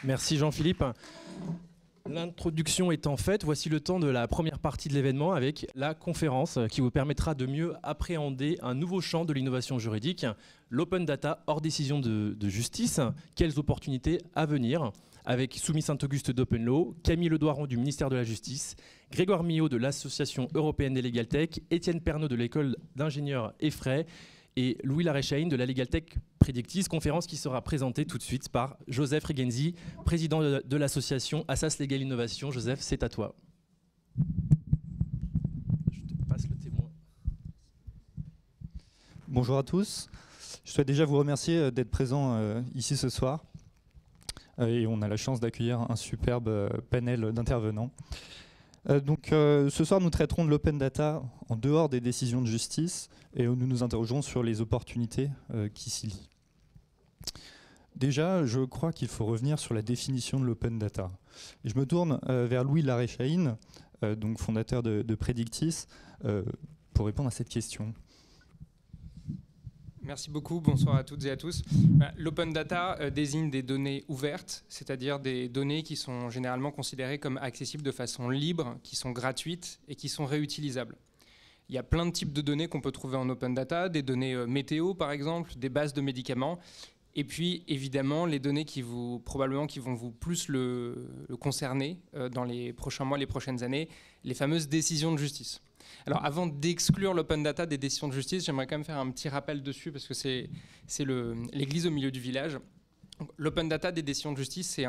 Merci Jean-Philippe. L'introduction étant faite, voici le temps de la première partie de l'événement avec la conférence qui vous permettra de mieux appréhender un nouveau champ de l'innovation juridique, l'open data hors décision de justice. Quelles opportunités à venir, avec Soumis Saint-Auguste d'Open Law, Camille Ledoiron du ministère de la Justice, Grégoire Millot de l'Association européenne des Legal Tech, Étienne Pernaut de l'école d'ingénieurs EFRAY et Louis Laréchaïne de la Legal Tech Predictis, conférence qui sera présentée tout de suite par Joseph Regenzi, président de l'association Assas Legal Innovation. Joseph, c'est à toi. Je te passe le témoin. Bonjour à tous. Je souhaite déjà vous remercier d'être présent ici ce soir. Et on a la chance d'accueillir un superbe panel d'intervenants. Ce soir, nous traiterons de l'open data en dehors des décisions de justice et nous nous interrogerons sur les opportunités qui s'y lient. Déjà, je crois qu'il faut revenir sur la définition de l'open data. Et je me tourne vers Louis Laréchaïne, donc fondateur de Predictis, pour répondre à cette question. Merci beaucoup, bonsoir à toutes et à tous. L'open data désigne des données ouvertes, c'est-à-dire des données qui sont généralement considérées comme accessibles de façon libre, qui sont gratuites et qui sont réutilisables. Il y a plein de types de données qu'on peut trouver en open data, des données météo par exemple, des bases de médicaments, et puis évidemment les données qui vont vous plus le concerner dans les prochains mois, les prochaines années, les fameuses décisions de justice. Alors avant d'exclure l'open data des décisions de justice, j'aimerais quand même faire un petit rappel dessus parce que c'est l'église au milieu du village. L'open data des décisions de justice, c'est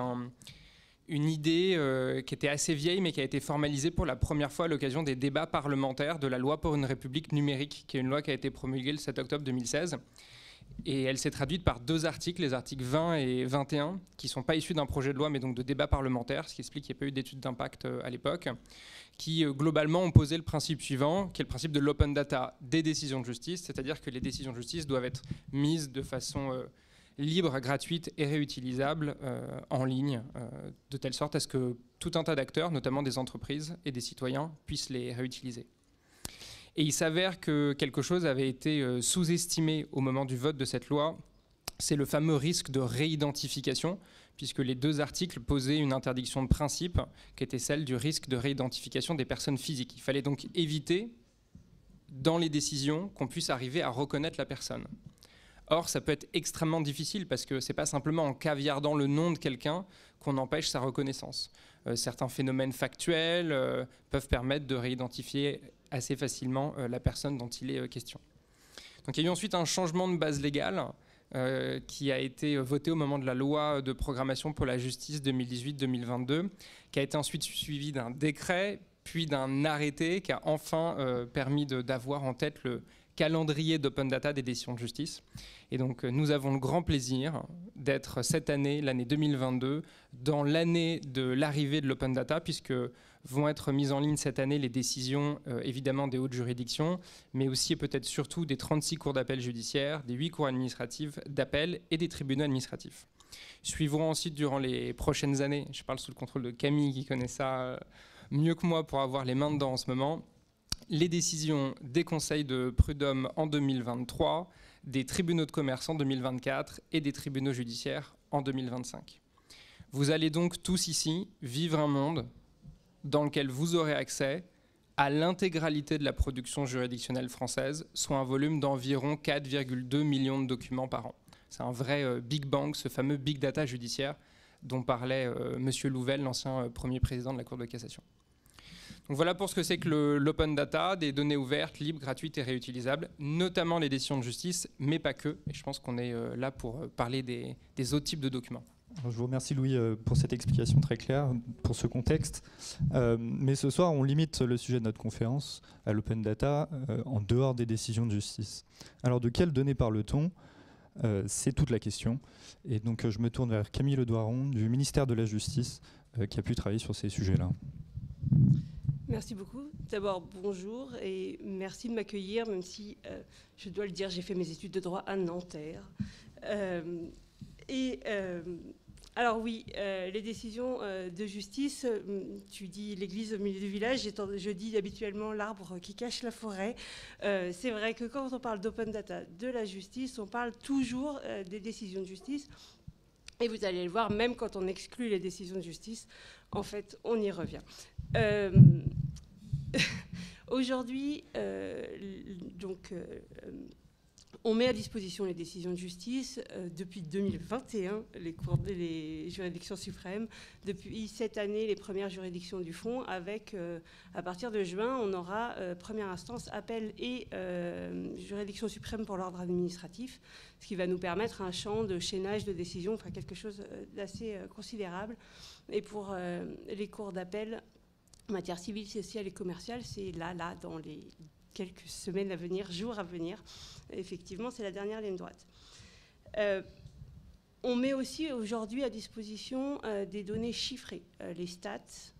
une idée qui était assez vieille mais qui a été formalisée pour la première fois à l'occasion des débats parlementaires de la loi pour une république numérique, qui est une loi qui a été promulguée le 7 octobre 2016. Et elle s'est traduite par 2 articles, les articles 20 et 21, qui ne sont pas issus d'un projet de loi, mais donc de débats parlementaires, ce qui explique qu'il n'y a pas eu d'études d'impact à l'époque, qui globalement ont posé le principe suivant, qui est le principe de l'open data des décisions de justice, c'est-à-dire que les décisions de justice doivent être mises de façon libre, gratuite et réutilisable en ligne, de telle sorte à ce que tout un tas d'acteurs, notamment des entreprises et des citoyens, puissent les réutiliser. Et il s'avère que quelque chose avait été sous-estimé au moment du vote de cette loi, c'est le fameux risque de réidentification, puisque les 2 articles posaient une interdiction de principe, qui était celle du risque de réidentification des personnes physiques. Il fallait donc éviter, dans les décisions, qu'on puisse arriver à reconnaître la personne. Or, ça peut être extrêmement difficile, parce que ce n'est pas simplement en caviardant le nom de quelqu'un qu'on empêche sa reconnaissance. Certains phénomènes factuels peuvent permettre de réidentifier assez facilement la personne dont il est question. Donc il y a eu ensuite un changement de base légale qui a été voté au moment de la loi de programmation pour la justice 2018-2022, qui a été ensuite suivi d'un décret, puis d'un arrêté qui a enfin permis d'avoir en tête le calendrier d'open data des décisions de justice. Et donc nous avons le grand plaisir d'être cette année, l'année 2022, dans l'année de l'arrivée de l'open data, puisque vont être mises en ligne cette année les décisions évidemment des hautes juridictions, mais aussi et peut-être surtout des 36 cours d'appel judiciaires, des 8 cours administratives d'appel et des tribunaux administratifs. Suivront ensuite durant les prochaines années, je parle sous le contrôle de Camille qui connaît ça mieux que moi pour avoir les mains dedans en ce moment, les décisions des conseils de prud'homme en 2023, des tribunaux de commerce en 2024 et des tribunaux judiciaires en 2025. Vous allez donc tous ici vivre un monde dans lequel vous aurez accès à l'intégralité de la production juridictionnelle française, soit un volume d'environ 4,2 millions de documents par an. C'est un vrai Big Bang, ce fameux Big Data judiciaire dont parlait M. Louvel, l'ancien premier président de la Cour de cassation. Donc voilà pour ce que c'est que l'open data, des données ouvertes, libres, gratuites et réutilisables, notamment les décisions de justice, mais pas que. Et je pense qu'on est là pour parler des autres types de documents. Je vous remercie Louis pour cette explication très claire, pour ce contexte. Mais ce soir, on limite le sujet de notre conférence à l'open data en dehors des décisions de justice. Alors de quelles données parle-t-on ? C'est toute la question. Et donc je me tourne vers Camille Ledoiron du ministère de la Justice qui a pu travailler sur ces sujets-là. Merci beaucoup. D'abord, bonjour et merci de m'accueillir, même si, je dois le dire, j'ai fait mes études de droit à Nanterre. Alors oui, les décisions de justice, tu dis l'église au milieu du village, je dis habituellement l'arbre qui cache la forêt. C'est vrai que quand on parle d'open data de la justice, on parle toujours des décisions de justice. Et vous allez le voir, même quand on exclut les décisions de justice, en fait, on y revient. Aujourd'hui, on met à disposition les décisions de justice depuis 2021, les juridictions suprêmes. Depuis cette année, les premières juridictions du fond, avec, à partir de juin, on aura première instance, appel et juridiction suprême pour l'ordre administratif, ce qui va nous permettre un champ de chaînage de décisions, enfin quelque chose d'assez considérable. Et pour les cours d'appel en matière civile, sociale et commerciale, c'est là, dans les quelques semaines à venir, jours à venir. Effectivement, c'est la dernière ligne droite. On met aussi aujourd'hui à disposition des données chiffrées, les stats.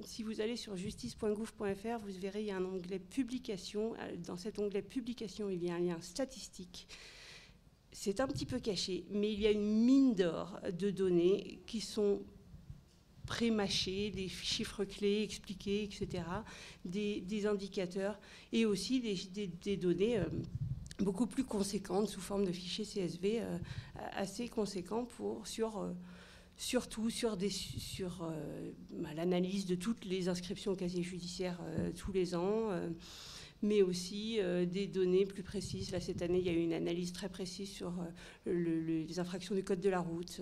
Si vous allez sur justice.gouv.fr, vous verrez, il y a un onglet publication. Dans cet onglet publication, il y a un lien statistique. C'est un petit peu caché, mais il y a une mine d'or de données qui sont pré-mâchés, des chiffres clés expliqués, etc., des indicateurs et aussi des données beaucoup plus conséquentes sous forme de fichiers CSV assez conséquents surtout sur l'analyse de toutes les inscriptions au casier judiciaire tous les ans, mais aussi des données plus précises. Là, cette année, il y a eu une analyse très précise sur les infractions du code de la route.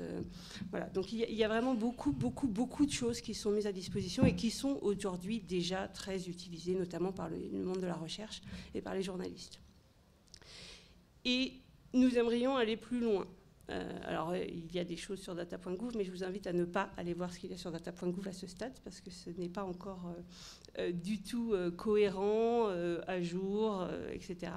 Voilà. Donc, il y a vraiment beaucoup de choses qui sont mises à disposition et qui sont aujourd'hui déjà très utilisées, notamment par le monde de la recherche et par les journalistes. Et nous aimerions aller plus loin. Alors, il y a des choses sur data.gouv, mais je vous invite à ne pas aller voir ce qu'il y a sur data.gouv à ce stade, parce que ce n'est pas encore du tout cohérent, à jour, etc.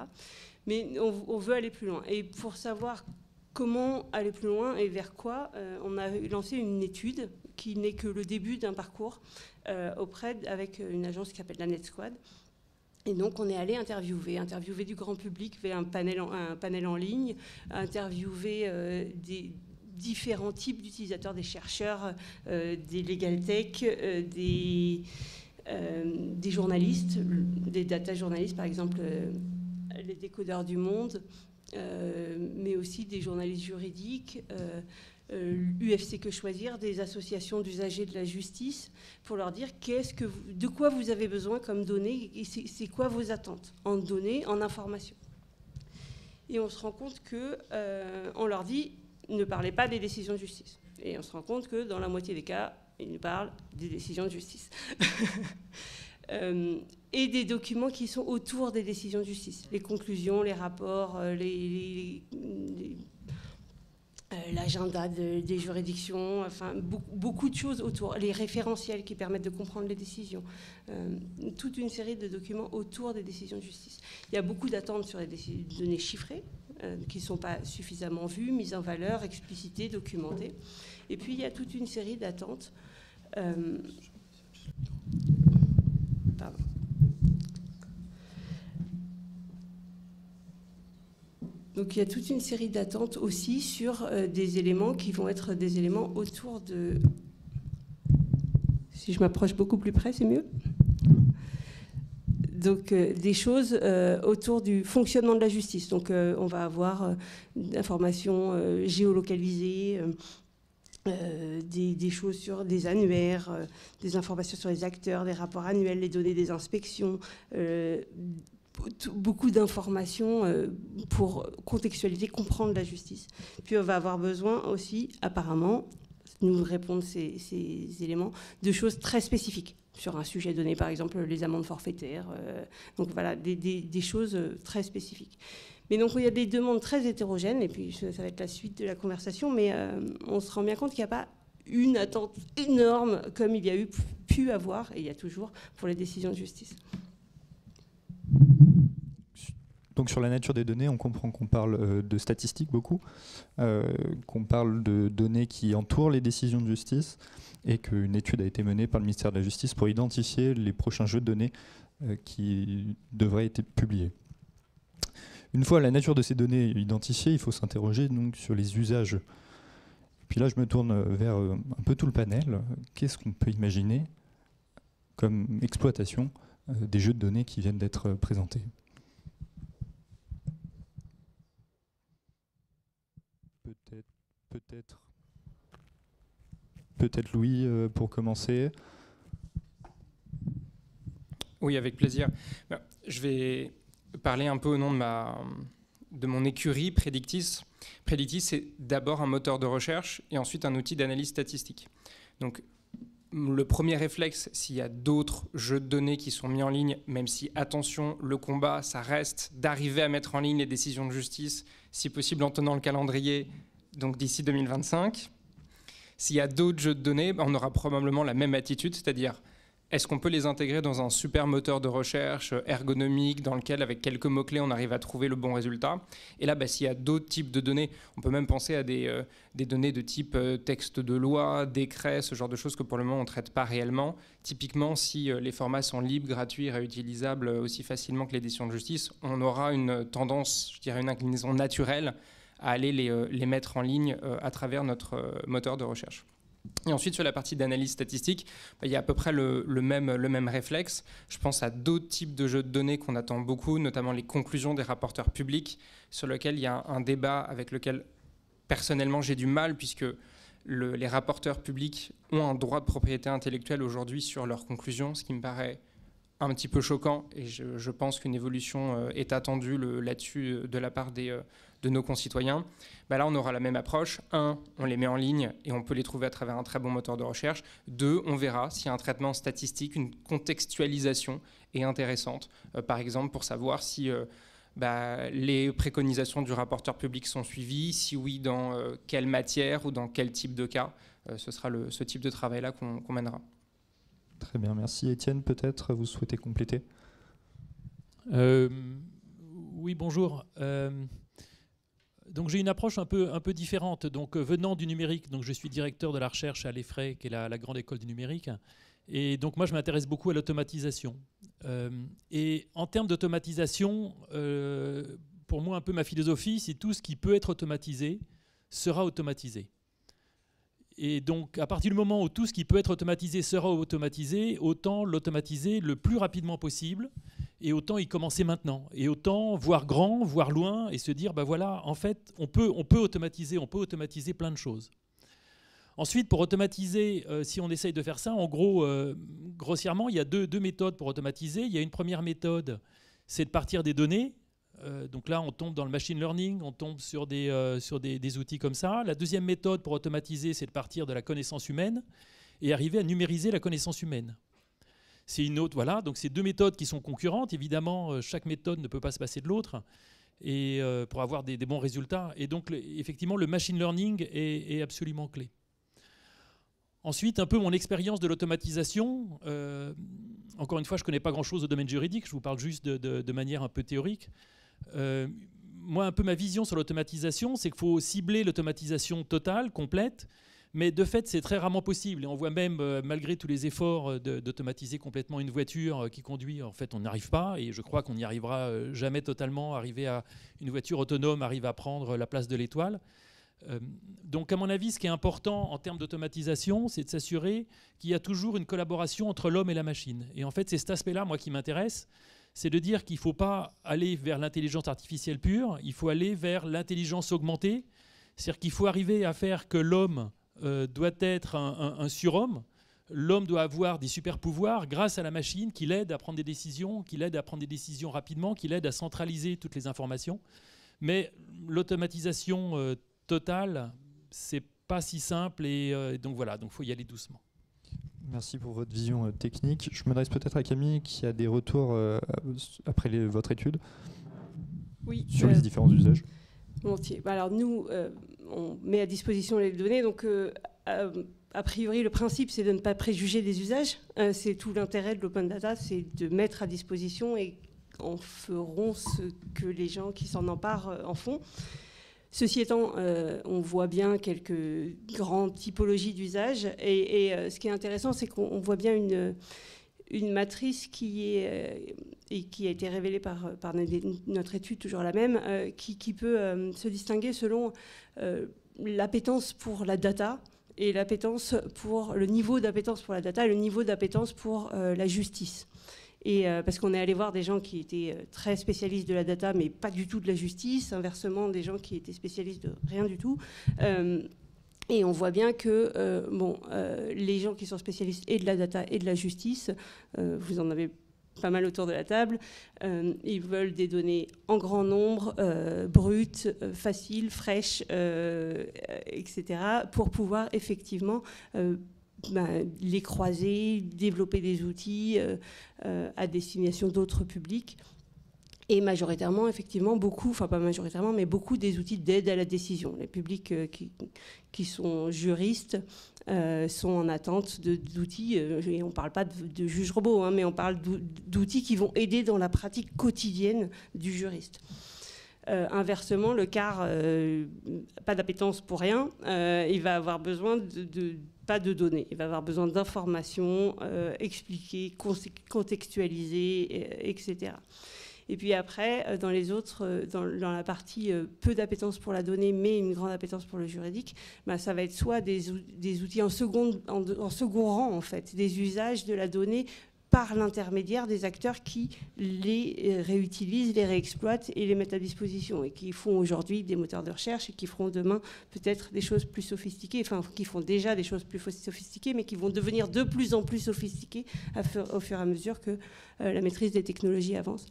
Mais on veut aller plus loin. Et pour savoir comment aller plus loin et vers quoi, on a lancé une étude qui n'est que le début d'un parcours avec une agence qui s'appelle la NetSquad. Et donc, on est allé interviewer du grand public via un panel en ligne, interviewer des différents types d'utilisateurs, des chercheurs, des legal tech, des journalistes, des data journalistes, par exemple, les décodeurs du monde, mais aussi des journalistes juridiques, UFC Que Choisir, des associations d'usagers de la justice, pour leur dire de quoi vous avez besoin comme données et c'est quoi vos attentes en données, en informations. Et on se rend compte qu'on leur dit ne parlez pas des décisions de justice. Et on se rend compte que dans la moitié des cas, ils nous parlent des décisions de justice. Et des documents qui sont autour des décisions de justice. Les conclusions, les rapports, l'agenda des juridictions, enfin beaucoup de choses autour, les référentiels qui permettent de comprendre les décisions, toute une série de documents autour des décisions de justice. Il y a beaucoup d'attentes sur les données chiffrées qui ne sont pas suffisamment vues, mises en valeur, explicitées, documentées. Et puis il y a toute une série d'attentes. Pardon. Donc il y a toute une série d'attentes aussi sur des éléments qui vont être des éléments autour de... Si je m'approche beaucoup plus près, c'est mieux. Donc des choses autour du fonctionnement de la justice. Donc on va avoir d'informations géolocalisées, des choses sur des annuaires, des informations sur les acteurs, des rapports annuels, les données des inspections, beaucoup d'informations pour contextualiser, comprendre la justice. Puis on va avoir besoin aussi, apparemment, nous répondre ces éléments, de choses très spécifiques sur un sujet donné, par exemple les amendes forfaitaires. Donc voilà, des choses très spécifiques. Mais donc il y a des demandes très hétérogènes, et puis ça va être la suite de la conversation, mais on se rend bien compte qu'il n'y a pas une attente énorme comme il y a pu avoir, et il y a toujours, pour les décisions de justice. Donc sur la nature des données, on comprend qu'on parle de statistiques beaucoup, qu'on parle de données qui entourent les décisions de justice et qu'une étude a été menée par le ministère de la Justice pour identifier les prochains jeux de données qui devraient être publiés. Une fois la nature de ces données identifiée, il faut s'interroger donc sur les usages. Puis là, je me tourne vers un peu tout le panel. Qu'est-ce qu'on peut imaginer comme exploitation des jeux de données qui viennent d'être présentés ? Peut-être Louis pour commencer. Oui, avec plaisir. Je vais parler un peu au nom de mon écurie Predictis. Predictis, c'est d'abord un moteur de recherche et ensuite un outil d'analyse statistique. Donc, le premier réflexe, s'il y a d'autres jeux de données qui sont mis en ligne, même si, attention, le combat, ça reste d'arriver à mettre en ligne les décisions de justice, si possible en tenant le calendrier, donc d'ici 2025. S'il y a d'autres jeux de données, on aura probablement la même attitude, c'est-à-dire est-ce qu'on peut les intégrer dans un super moteur de recherche ergonomique dans lequel, avec quelques mots-clés, on arrive à trouver le bon résultat. Et là, s'il y a d'autres types de données, on peut même penser à des données de type texte de loi, décret, ce genre de choses que pour le moment, on ne traite pas réellement. Typiquement, si les formats sont libres, gratuits, réutilisables aussi facilement que les décisions de justice, on aura une tendance, je dirais une inclinaison naturelle à aller les mettre en ligne à travers notre moteur de recherche. Et ensuite, sur la partie d'analyse statistique, il y a à peu près le même réflexe. Je pense à d'autres types de jeux de données qu'on attend beaucoup, notamment les conclusions des rapporteurs publics, sur lesquels il y a un débat avec lequel, personnellement, j'ai du mal, puisque les rapporteurs publics ont un droit de propriété intellectuelle aujourd'hui sur leurs conclusions, ce qui me paraît un petit peu choquant, et je pense qu'une évolution est attendue là-dessus de la part de nos concitoyens. Là, on aura la même approche. 1, on les met en ligne et on peut les trouver à travers un très bon moteur de recherche. 2, on verra s'il y a un traitement statistique, une contextualisation est intéressante, par exemple pour savoir si les préconisations du rapporteur public sont suivies, si oui, dans quelle matière ou dans quel type de cas. Ce sera ce type de travail-là qu'on mènera. Très bien, merci. Étienne, peut-être, vous souhaitez compléter ? Oui, bonjour. Donc j'ai une approche un peu différente. Donc venant du numérique, donc je suis directeur de la recherche à l'EFRAY, qui est la grande école du numérique. Et donc moi, je m'intéresse beaucoup à l'automatisation. Et en termes d'automatisation, pour moi, un peu ma philosophie, c'est tout ce qui peut être automatisé sera automatisé. Et donc, à partir du moment où tout ce qui peut être automatisé sera automatisé, autant l'automatiser le plus rapidement possible, et autant y commencer maintenant. Et autant voir grand, voir loin, et se dire, voilà, en fait, on peut automatiser plein de choses. Ensuite, pour automatiser, si on essaye de faire ça, en gros, grossièrement, il y a deux méthodes pour automatiser. Il y a une première méthode, c'est de partir des données. Donc là, on tombe dans le machine learning, on tombe sur des outils comme ça. La deuxième méthode pour automatiser, c'est de partir de la connaissance humaine et arriver à numériser la connaissance humaine. C'est une autre, voilà. Donc c'est deux méthodes qui sont concurrentes. Évidemment, chaque méthode ne peut pas se passer de l'autre et pour avoir des bons résultats. Et donc, effectivement, le machine learning est absolument clé. Ensuite, un peu mon expérience de l'automatisation. Encore une fois, je ne connais pas grand-chose au domaine juridique. Je vous parle juste de manière un peu théorique. Moi, un peu ma vision sur l'automatisation, c'est qu'il faut cibler l'automatisation totale, complète, mais de fait, c'est très rarement possible. Et on voit même, malgré tous les efforts d'automatiser complètement une voiture qui conduit, en fait, on n'y arrive pas. Et je crois qu'on n'y arrivera jamais totalement. Arriver à une voiture autonome, arrive à prendre la place de l'étoile. Donc, à mon avis, ce qui est important en termes d'automatisation, c'est de s'assurer qu'il y a toujours une collaboration entre l'homme et la machine. Et en fait, c'est cet aspect-là, moi, qui m'intéresse. C'est de dire qu'il ne faut pas aller vers l'intelligence artificielle pure, il faut aller vers l'intelligence augmentée. C'est-à-dire qu'il faut arriver à faire que l'homme doit être un surhomme. L'homme doit avoir des super pouvoirs grâce à la machine qui l'aide à prendre des décisions, qui l'aide à prendre des décisions rapidement, qui l'aide à centraliser toutes les informations. Mais l'automatisation totale, c'est pas si simple et donc voilà, donc faut y aller doucement. Merci pour votre vision technique. Je m'adresse peut-être à Camille qui a des retours après votre étude sur les différents usages. Volontiers. Alors nous, on met à disposition les données, donc a priori le principe c'est de ne pas préjuger des usages. C'est tout l'intérêt de l'open data, c'est de mettre à disposition et en feront ce que les gens qui s'en emparent en font. Ceci étant, on voit bien quelques grandes typologies d'usage et ce qui est intéressant, c'est qu'on voit bien une matrice qui a été révélée par notre étude, toujours la même, qui peut se distinguer selon l'appétence pour la data et l'appétence pour le niveau d'appétence pour la data et le niveau d'appétence pour la justice. Et parce qu'on est allé voir des gens qui étaient très spécialistes de la data, mais pas du tout de la justice. Inversement, des gens qui étaient spécialistes de rien du tout. Et on voit bien que les gens qui sont spécialistes et de la data et de la justice, vous en avez pas mal autour de la table, ils veulent des données en grand nombre, brutes, faciles, fraîches, etc., pour pouvoir effectivement les croiser, développer des outils à destination d'autres publics. Et majoritairement, effectivement, beaucoup, enfin pas majoritairement, mais beaucoup des outils d'aide à la décision. Les publics qui sont juristes sont en attente d'outils, et on ne parle pas de juges robots, hein, mais on parle d'outils qui vont aider dans la pratique quotidienne du juriste. Inversement, le CAR, pas d'appétence pour rien, il va avoir besoin pas de données, il va avoir besoin d'informations expliquées, contextualisées, etc. Et puis après, dans les autres, dans la partie peu d'appétence pour la donnée, mais une grande appétence pour le juridique, ça va être soit des outils en second rang, en fait, des usages de la donnée par l'intermédiaire des acteurs qui les réutilisent, les réexploitent et les mettent à disposition, et qui font aujourd'hui des moteurs de recherche et qui feront demain peut-être des choses plus sophistiquées, enfin qui font déjà des choses plus sophistiquées, mais qui vont devenir de plus en plus sophistiquées au fur et à mesure que la maîtrise des technologies avance.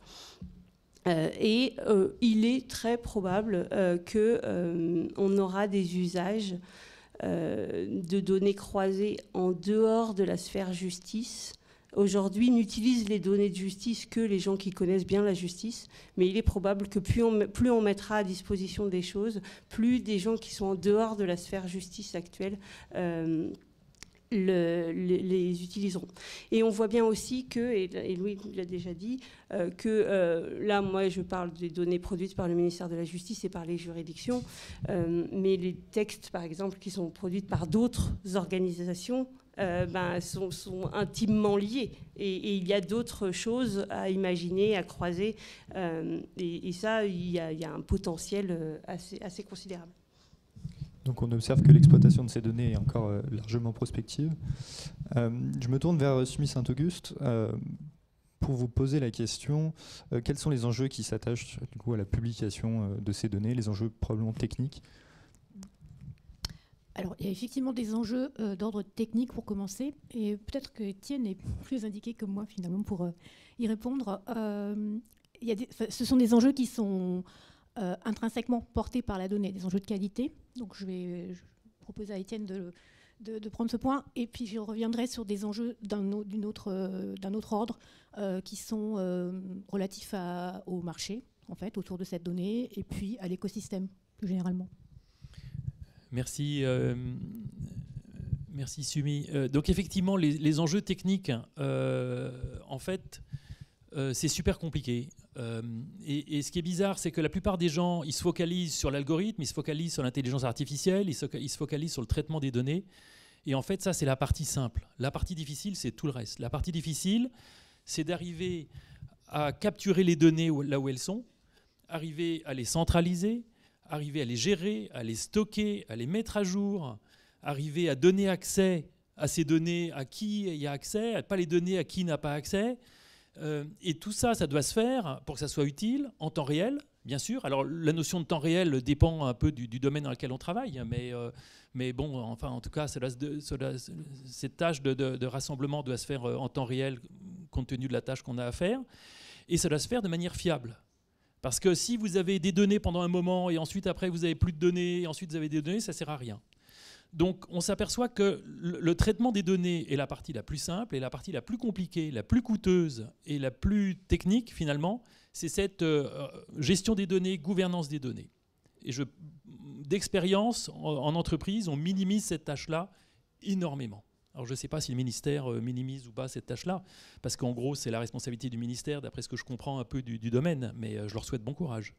Il est très probable qu'on aura des usages de données croisées en dehors de la sphère justice. Aujourd'hui, n'utilisent les données de justice que les gens qui connaissent bien la justice, mais il est probable que plus on mettra à disposition des choses, plus des gens qui sont en dehors de la sphère justice actuelle les utiliseront. Et on voit bien aussi que, et Louis l'a déjà dit, là, moi, je parle des données produites par le ministère de la Justice et par les juridictions, mais les textes, par exemple, qui sont produits par d'autres organisations, sont intimement liés. Et il y a d'autres choses à imaginer, à croiser. Et ça, il y a un potentiel assez considérable. Donc on observe que l'exploitation de ces données est encore largement prospective. Je me tourne vers Sumi Saint-Auguste pour vous poser la question, quels sont les enjeux qui s'attachent du coup à la publication de ces données, les enjeux probablement techniques? Alors, il y a effectivement des enjeux d'ordre technique pour commencer, et peut-être que Étienne est plus indiqué que moi finalement pour y répondre. Ce sont des enjeux qui sont intrinsèquement portés par la donnée, des enjeux de qualité. Donc je propose à Étienne de prendre ce point, et puis je reviendrai sur des enjeux d'un autre ordre qui sont relatifs au marché, en fait, autour de cette donnée, et puis à l'écosystème plus généralement. Merci, merci Sumi. Donc effectivement, les enjeux techniques, en fait, c'est super compliqué. Et ce qui est bizarre, c'est que la plupart des gens, ils se focalisent sur l'algorithme, ils se focalisent sur l'intelligence artificielle, ils se focalisent sur le traitement des données. Et en fait, ça, c'est la partie simple. La partie difficile, c'est tout le reste. La partie difficile, c'est d'arriver à capturer les données là où elles sont, arriver à les centraliser, arriver à les gérer, à les stocker, à les mettre à jour, arriver à donner accès à ces données à qui il y a accès, à ne pas les donner à qui n'a pas accès. Et tout ça, ça doit se faire pour que ça soit utile en temps réel, bien sûr. Alors la notion de temps réel dépend un peu du domaine dans lequel on travaille, mais bon, enfin, en tout cas, cette tâche de rassemblement doit se faire en temps réel compte tenu de la tâche qu'on a à faire, et ça doit se faire de manière fiable. Parce que si vous avez des données pendant un moment et ensuite après vous n'avez plus de données et ensuite vous avez des données, ça ne sert à rien. Donc on s'aperçoit que le traitement des données est la partie la plus simple, et la partie la plus compliquée, la plus coûteuse et la plus technique finalement, c'est cette gestion des données, gouvernance des données. Et d'expérience en entreprise, on minimise cette tâche-là énormément. Alors je ne sais pas si le ministère minimise ou pas cette tâche-là, parce qu'en gros c'est la responsabilité du ministère, d'après ce que je comprends un peu du domaine, mais je leur souhaite bon courage.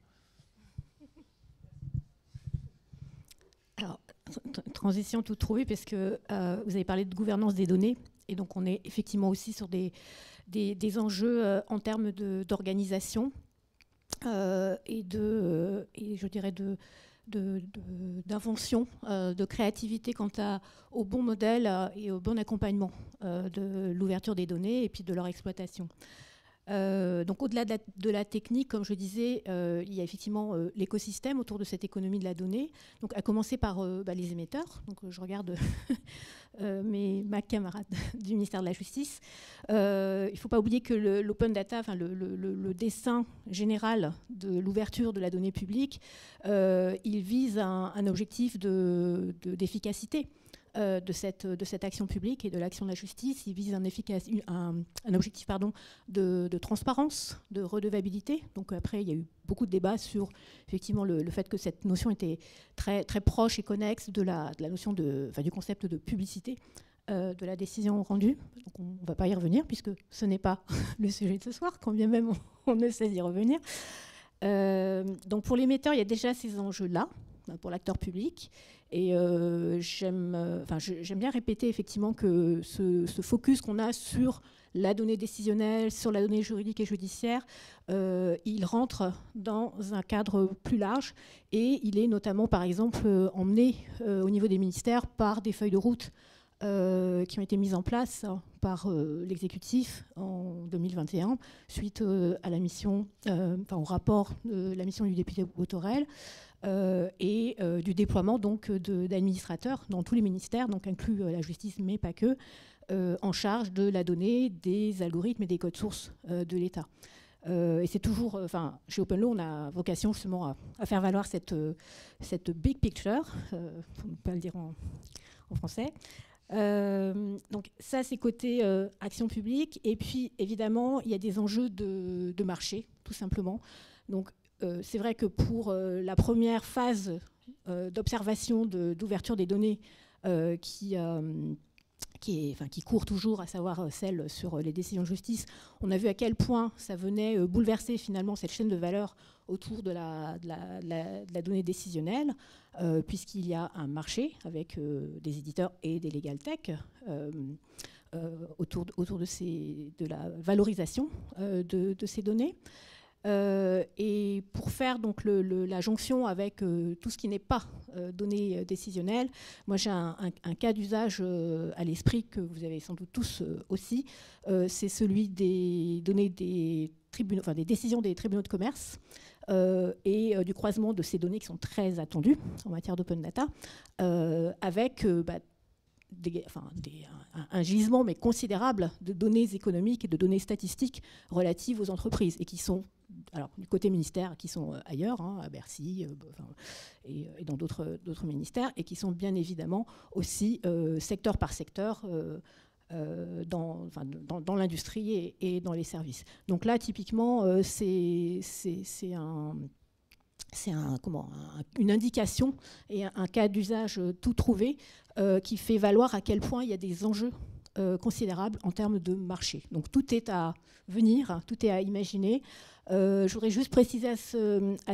Alors, transition toute trouvée, parce que vous avez parlé de gouvernance des données, et donc on est effectivement aussi sur des enjeux en termes d'organisation et je dirais d'invention, de créativité quant au bon modèle et au bon accompagnement de l'ouverture des données et puis de leur exploitation. Donc au-delà de la technique, comme je disais, il y a effectivement l'écosystème autour de cette économie de la donnée, donc à commencer par les émetteurs. Donc je regarde ma camarade du ministère de la Justice. Il ne faut pas oublier que l'open data, le dessin général de l'ouverture de la donnée publique, il vise un objectif d'efficacité. De cette action publique et de l'action de la justice. Il vise un objectif de transparence, de redevabilité. Donc après, il y a eu beaucoup de débats sur effectivement le fait que cette notion était très, très proche et connexe de la notion du concept de publicité de la décision rendue. Donc on ne va pas y revenir puisque ce n'est pas le sujet de ce soir, quand bien même on essaie d'y revenir. Donc pour l'émetteur, il y a déjà ces enjeux-là pour l'acteur public. Et j'aime bien répéter effectivement que ce focus qu'on a sur la donnée décisionnelle, sur la donnée juridique et judiciaire, il rentre dans un cadre plus large et il est notamment, par exemple, emmené au niveau des ministères par des feuilles de route qui ont été mises en place par l'exécutif en 2021 suite à la mission, au rapport de la mission du député Botorel. Et du déploiement donc d'administrateurs dans tous les ministères, donc inclus la justice, mais pas que, en charge de la donnée, des algorithmes et des codes sources de l'État. Et c'est toujours, chez Open Law, on a vocation justement à faire valoir cette big picture, pour ne pas le dire en français. Donc ça, c'est côté action publique. Et puis, évidemment, il y a des enjeux de marché, tout simplement. Donc, c'est vrai que pour la première phase d'observation d'ouverture des données qui court toujours, à savoir celle sur les décisions de justice, on a vu à quel point ça venait bouleverser finalement cette chaîne de valeur autour de la donnée décisionnelle, puisqu'il y a un marché avec des éditeurs et des legal tech autour de la valorisation de ces données. Et pour faire donc la jonction avec tout ce qui n'est pas données décisionnelles, moi j'ai un cas d'usage à l'esprit que vous avez sans doute tous aussi, c'est celui des données des tribunaux, des décisions des tribunaux de commerce et du croisement de ces données qui sont très attendues en matière d'open data avec un gisement mais considérable de données économiques et de données statistiques relatives aux entreprises et qui sont, alors du côté ministère, qui sont ailleurs, à Bercy et dans d'autres ministères, et qui sont bien évidemment aussi secteur par secteur dans l'industrie et dans les services. Donc là, typiquement, c'est une indication et un cas d'usage tout trouvé qui fait valoir à quel point il y a des enjeux considérables en termes de marché. Donc tout est à venir, tout est à imaginer. Je voudrais juste préciser à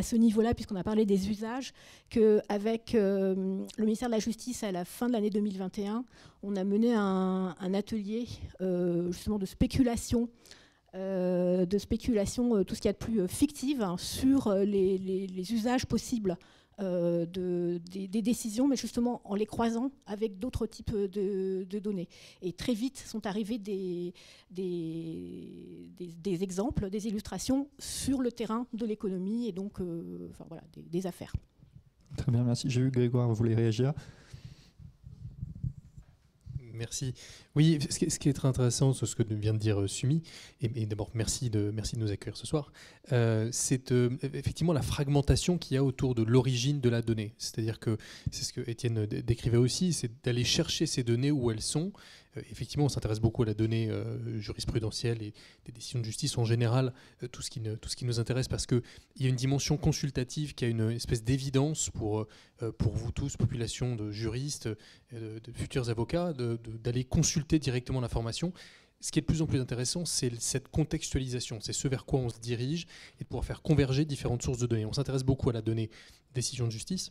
ce niveau-là, puisqu'on a parlé des usages, qu'avec le ministère de la Justice, à la fin de l'année 2021, on a mené un atelier justement de spéculation, tout ce qu'il y a de plus fictive sur les usages possibles des décisions, mais justement en les croisant avec d'autres types de données. Et très vite sont arrivés des exemples, des illustrations sur le terrain de l'économie et donc des affaires. Très bien, merci. J'ai vu Grégoire, vous voulez réagir ? Merci. Oui, ce qui est très intéressant, c'est ce que vient de dire Sumi, et d'abord merci de nous accueillir ce soir, c'est effectivement la fragmentation qu'il y a autour de l'origine de la donnée. C'est-à-dire que c'est ce que Étienne décrivait aussi, c'est d'aller chercher ces données où elles sont. Effectivement, on s'intéresse beaucoup à la donnée jurisprudentielle et des décisions de justice en général, tout ce qui nous intéresse, parce qu'il y a une dimension consultative qui a une espèce d'évidence pour vous tous, population de juristes, de futurs avocats, d'aller consulter directement l'information. Ce qui est de plus en plus intéressant, c'est cette contextualisation, c'est ce vers quoi on se dirige et de pouvoir faire converger différentes sources de données. On s'intéresse beaucoup à la donnée décision de justice.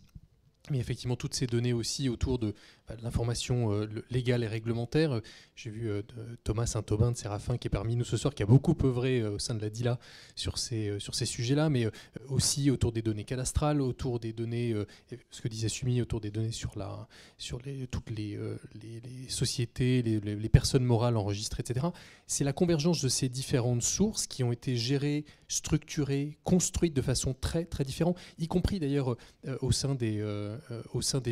mais effectivement toutes ces données aussi autour de l'information légale et réglementaire. J'ai vu Thomas Saint-Aubin de Séraphin qui est parmi nous ce soir, qui a beaucoup œuvré au sein de la DILA sur ces sujets-là, mais aussi autour des données cadastrales, autour des données, ce que disait Sumi, autour des données sur toutes les sociétés, les personnes morales enregistrées, etc. C'est la convergence de ces différentes sources qui ont été gérées, structurées, construites de façon très, très différente, y compris d'ailleurs au sein des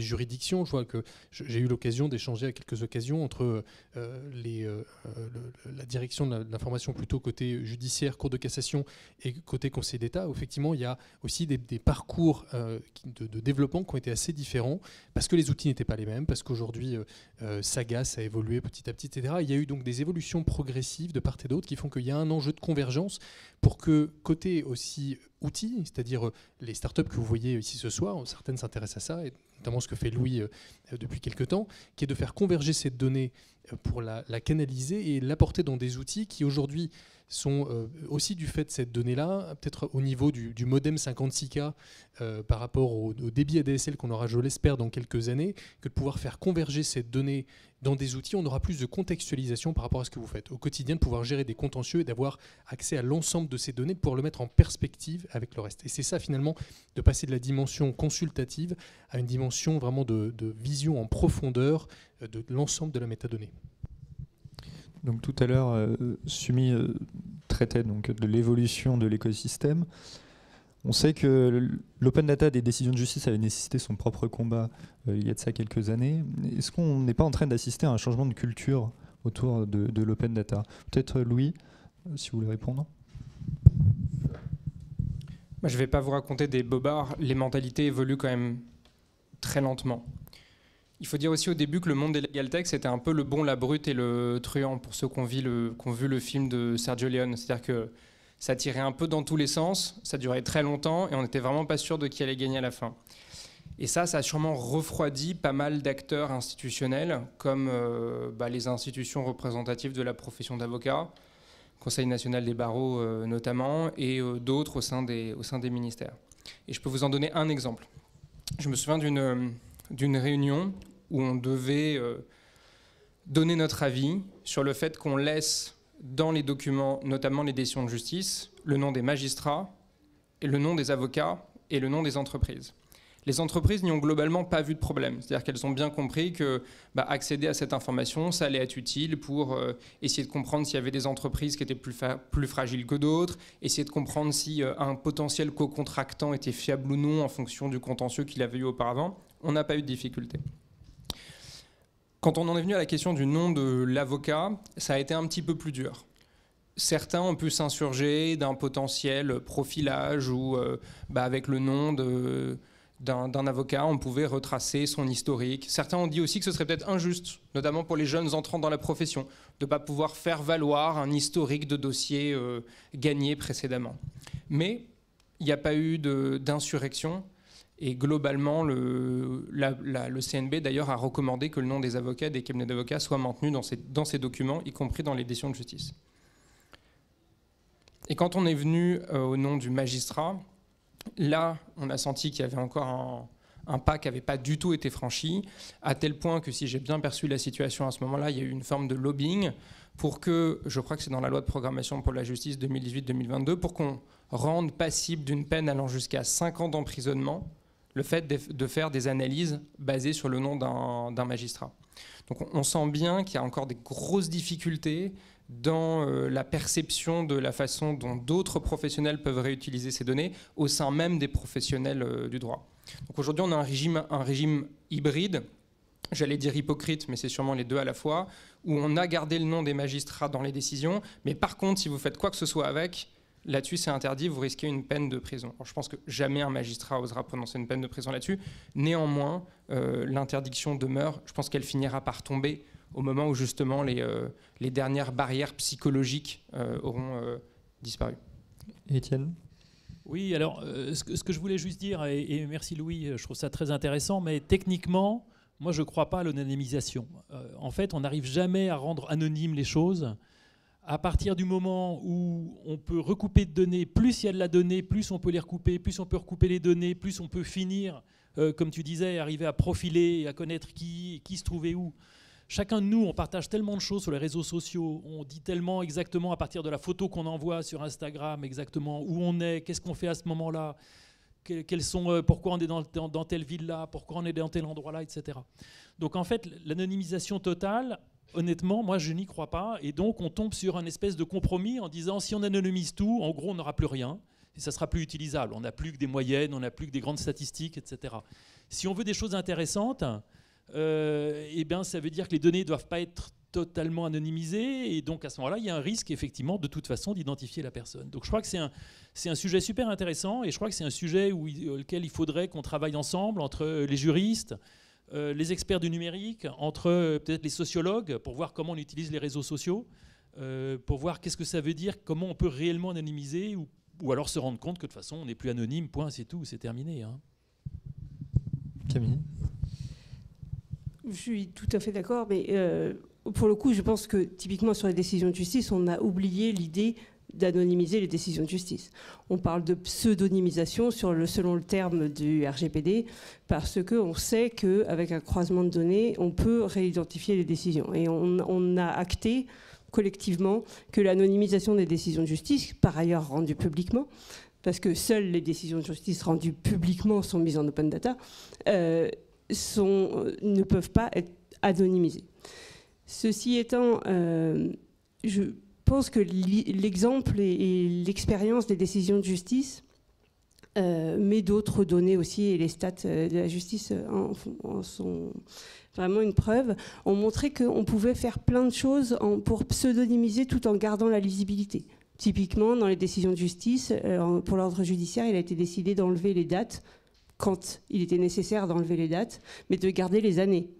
juridictions. Je vois que j'ai eu l'occasion d'échanger à quelques occasions entre la direction de l'information plutôt côté judiciaire, Cour de cassation et côté Conseil d'État. Effectivement, il y a aussi des parcours de développement qui ont été assez différents parce que les outils n'étaient pas les mêmes, parce qu'aujourd'hui, Sagas a évolué petit à petit, etc. Il y a eu donc des évolutions progressives de part et d'autre qui font qu'il y a un enjeu de convergence pour que côté aussi outils, c'est-à-dire les startups que vous voyez ici ce soir, certaines s'intéressent à ça, et notamment ce que fait Louis depuis quelques temps, qui est de faire converger cette donnée pour la canaliser et l'apporter dans des outils qui aujourd'hui sont aussi du fait de cette donnée-là, peut-être au niveau du modem 56K par rapport au débit ADSL qu'on aura, je l'espère, dans quelques années, que de pouvoir faire converger cette donnée dans des outils, on aura plus de contextualisation par rapport à ce que vous faites au quotidien, de pouvoir gérer des contentieux et d'avoir accès à l'ensemble de ces données, de pouvoir le mettre en perspective avec le reste. Et c'est ça finalement, de passer de la dimension consultative à une dimension vraiment de vision en profondeur de l'ensemble de la métadonnée. Donc tout à l'heure, Sumi traitait donc de l'évolution de l'écosystème. On sait que l'open data des décisions de justice avait nécessité son propre combat il y a de ça quelques années. Est-ce qu'on n'est pas en train d'assister à un changement de culture autour de l'open data? Peut-être Louis, si vous voulez répondre. Moi, je ne vais pas vous raconter des bobards. Les mentalités évoluent quand même très lentement. Il faut dire aussi au début que le monde des legal tech, c'était un peu le bon, la brute et le truand, pour ceux qui ont vu le film de Sergio Leone. C'est-à-dire que ça tirait un peu dans tous les sens, ça durait très longtemps et on n'était vraiment pas sûr de qui allait gagner à la fin. Et ça a sûrement refroidi pas mal d'acteurs institutionnels, comme les institutions représentatives de la profession d'avocat, Conseil national des barreaux notamment, et d'autres au sein des ministères. Et je peux vous en donner un exemple. Je me souviens d'une réunion où on devait donner notre avis sur le fait qu'on laisse dans les documents, notamment les décisions de justice, le nom des magistrats, et le nom des avocats et le nom des entreprises. Les entreprises n'y ont globalement pas vu de problème. C'est-à-dire qu'elles ont bien compris que accéder à cette information, ça allait être utile pour essayer de comprendre s'il y avait des entreprises qui étaient plus fragiles que d'autres, essayer de comprendre si un potentiel co-contractant était fiable ou non en fonction du contentieux qu'il avait eu auparavant. On n'a pas eu de difficulté. Quand on en est venu à la question du nom de l'avocat, ça a été un petit peu plus dur. Certains ont pu s'insurger d'un potentiel profilage où, avec le nom d'un avocat, on pouvait retracer son historique. Certains ont dit aussi que ce serait peut-être injuste, notamment pour les jeunes entrant dans la profession, de ne pas pouvoir faire valoir un historique de dossiers gagnés précédemment. Mais il n'y a pas eu d'insurrection. Et globalement, le CNB d'ailleurs a recommandé que le nom des avocats, des cabinets d'avocats, soit maintenu dans ces documents, y compris dans les décisions de justice. Et quand on est venu au nom du magistrat, là, on a senti qu'il y avait encore un pas qui n'avait pas du tout été franchi, à tel point que si j'ai bien perçu la situation à ce moment-là, il y a eu une forme de lobbying pour que, je crois que c'est dans la loi de programmation pour la justice 2018-2022, pour qu'on rende passible d'une peine allant jusqu'à 5 ans d'emprisonnement le fait de faire des analyses basées sur le nom d'un magistrat. Donc on sent bien qu'il y a encore des grosses difficultés dans la perception de la façon dont d'autres professionnels peuvent réutiliser ces données au sein même des professionnels du droit. Donc aujourd'hui, on a un régime hybride, j'allais dire hypocrite, mais c'est sûrement les deux à la fois, où on a gardé le nom des magistrats dans les décisions, mais par contre, si vous faites quoi que ce soit avec, là-dessus, c'est interdit, vous risquez une peine de prison. Alors, je pense que jamais un magistrat osera prononcer une peine de prison là-dessus. Néanmoins, l'interdiction demeure. Je pense qu'elle finira par tomber au moment où, justement, les dernières barrières psychologiques auront disparu. Étienne ? Oui, alors, ce que je voulais juste dire, et merci Louis, je trouve ça très intéressant, mais techniquement, moi, je ne crois pas à l'anonymisation. En fait, on n'arrive jamais à rendre anonymes les choses. À partir du moment où on peut recouper de données, plus il y a de la donnée, plus on peut les recouper, plus on peut recouper les données, plus on peut finir comme tu disais, arriver à profiler et à connaître qui se trouvait où. Chacun de nous, on partage tellement de choses sur les réseaux sociaux, on dit tellement exactement à partir de la photo qu'on envoie sur Instagram, exactement où on est, qu'est-ce qu'on fait à ce moment-là, pourquoi on est dans telle ville-là, pourquoi on est dans tel endroit-là, etc. Donc en fait, l'anonymisation totale, honnêtement, moi je n'y crois pas, et donc on tombe sur un espèce de compromis en disant si on anonymise tout, en gros on n'aura plus rien, et ça sera plus utilisable, on n'a plus que des moyennes, on n'a plus que des grandes statistiques, etc. Si on veut des choses intéressantes, eh bien, ça veut dire que les données ne doivent pas être totalement anonymisées, et donc à ce moment-là, il y a un risque effectivement de toute façon d'identifier la personne. Donc je crois que c'est un sujet super intéressant, et je crois que c'est un sujet auquel il faudrait qu'on travaille ensemble entre les juristes, les experts du numérique, entre peut-être les sociologues, pour voir comment on utilise les réseaux sociaux, pour voir qu'est-ce que ça veut dire, comment on peut réellement anonymiser, ou alors se rendre compte que de toute façon on n'est plus anonyme, point, c'est tout, c'est terminé. Hein. Camille ? Je suis tout à fait d'accord, mais pour le coup, je pense que typiquement sur les décisions de justice, on a oublié l'idée d'anonymiser les décisions de justice. On parle de pseudonymisation selon le terme du RGPD, parce qu'on sait qu'avec un croisement de données, on peut réidentifier les décisions. Et on a acté collectivement que l'anonymisation des décisions de justice, par ailleurs rendues publiquement, parce que seules les décisions de justice rendues publiquement sont mises en open data, ne peuvent pas être anonymisés. Ceci étant, je pense que l'exemple et l'expérience des décisions de justice, mais d'autres données aussi, et les stats de la justice en sont vraiment une preuve, ont montré qu'on pouvait faire plein de choses pour pseudonymiser tout en gardant la lisibilité. Typiquement, dans les décisions de justice, pour l'ordre judiciaire, il a été décidé d'enlever les dates quand il était nécessaire d'enlever les dates, mais de garder les années.